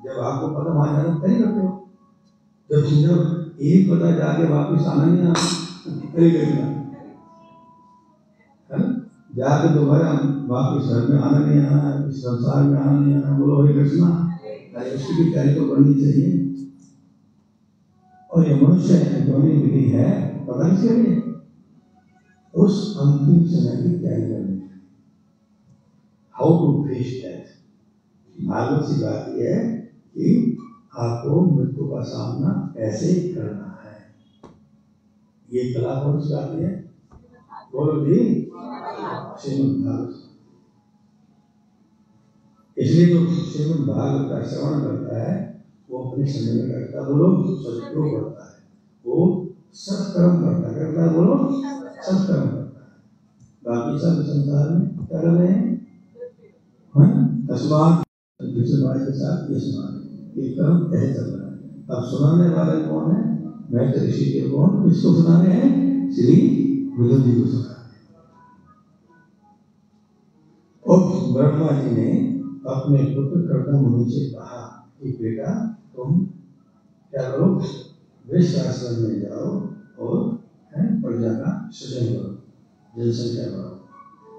जब आपको पता वहां जाना तो तैयारी करते हो। जब एक पता जाके वापिस आना नहीं आना, हरे कृष्ण, जाके दोबारा वापिस घर में आना नहीं आना, इस संसार में आना नहीं आना, बोलो हरे कृष्णा। उसकी भी तैयारी तो करनी चाहिए। और ये मनुष्य योनि विधि है, पता नहीं चलिए उस अंतिम समय की तैयारी करनी चाहिए। How to face death. Bhagwat की बात यह है कि आपको मृत्यु का सामना कैसे करना है। ये कला कौन सिखाती है? बोलो जी, श्रीमद् भागवत। इसलिए जो श्रीमद् भागवत का श्रवण करता है वो अपने समय में करता है। बोलो सत्यो करता है, वो सत्कर्म करता है। बोलो सत्कर्म करता है। बाकी सब संसार में क्या कर रहे हैं? तस्मात् दूसरे बात के साथ ये सुना, ये कर्म तय चल रहा है। अब सुनाने वाले कौन है? मैं तो ऋषि के कौन, किसको सुना रहे हैं? श्री विदुर जी को सुना रहे हैं। और ब्रह्मा जी ने अपने पुत्र कर्दम मुनि से कहा कि बेटा तुम क्या करो, वृक्ष आश्रम में जाओ और प्रजा का सृजन करो, जनसंख्या बढ़ाओ।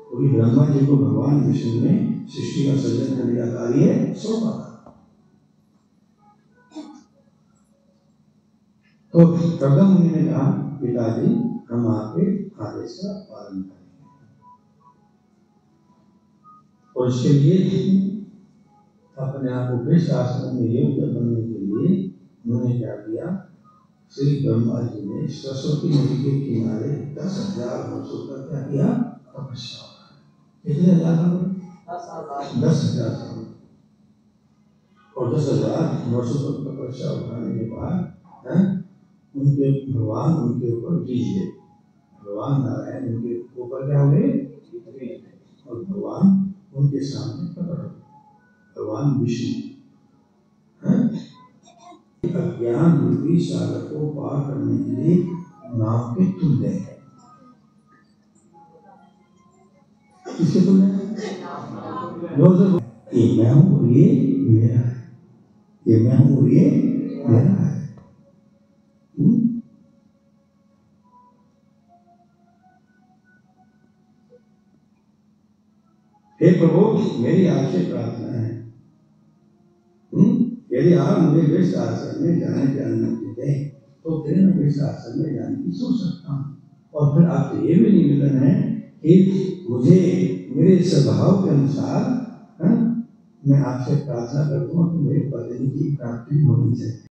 क्योंकि ब्रह्मा जी को भगवान विष्णु ने सृष्टि का सृजन करने का कार्य सौंपा था। तो कर्दम मुनि ने कहा पिताजी हम आपके आदेश का पालन करेंगे। और इसके लिए अपने आप को वृक्ष आश्रम में योग्य बनने के लिए उन्होंने क्या किया? श्री ब्रह्मा जी ने सरस्वती नदी के किनारे 10,000 वर्षों तक क्या किया? तपस्या। कितने हजार? 10,000 साल। और 10,000 वर्षों तक तपस्या उठाने के बाद उनके भगवान उनके ऊपर गिर गए। भगवान नारायण उनके ऊपर क्या हुए? और भगवान उनके सामने प्रकट हो। भगवान विष्णु अज्ञान रूपी सागर को पार करने के लिए नाव के तुल्य है। किसके तुल्य है? ये मैं हूं और ये मेरा है। ये मैं हूं और ये मेरा है। हे प्रभु मेरी आपसे प्रार्थना है, यदि आप मुझे वृक्ष आश्रम में जाने की अनुमति दें तो फिर मैं वृक्ष आश्रम में जाने की सोच सकता हूँ। और फिर आपसे ये भी निवेदन है कि मुझे मेरे स्वभाव के अनुसार मैं आपसे प्रार्थना करता हूँ कि मेरे पत्नी की प्राप्ति होनी चाहिए।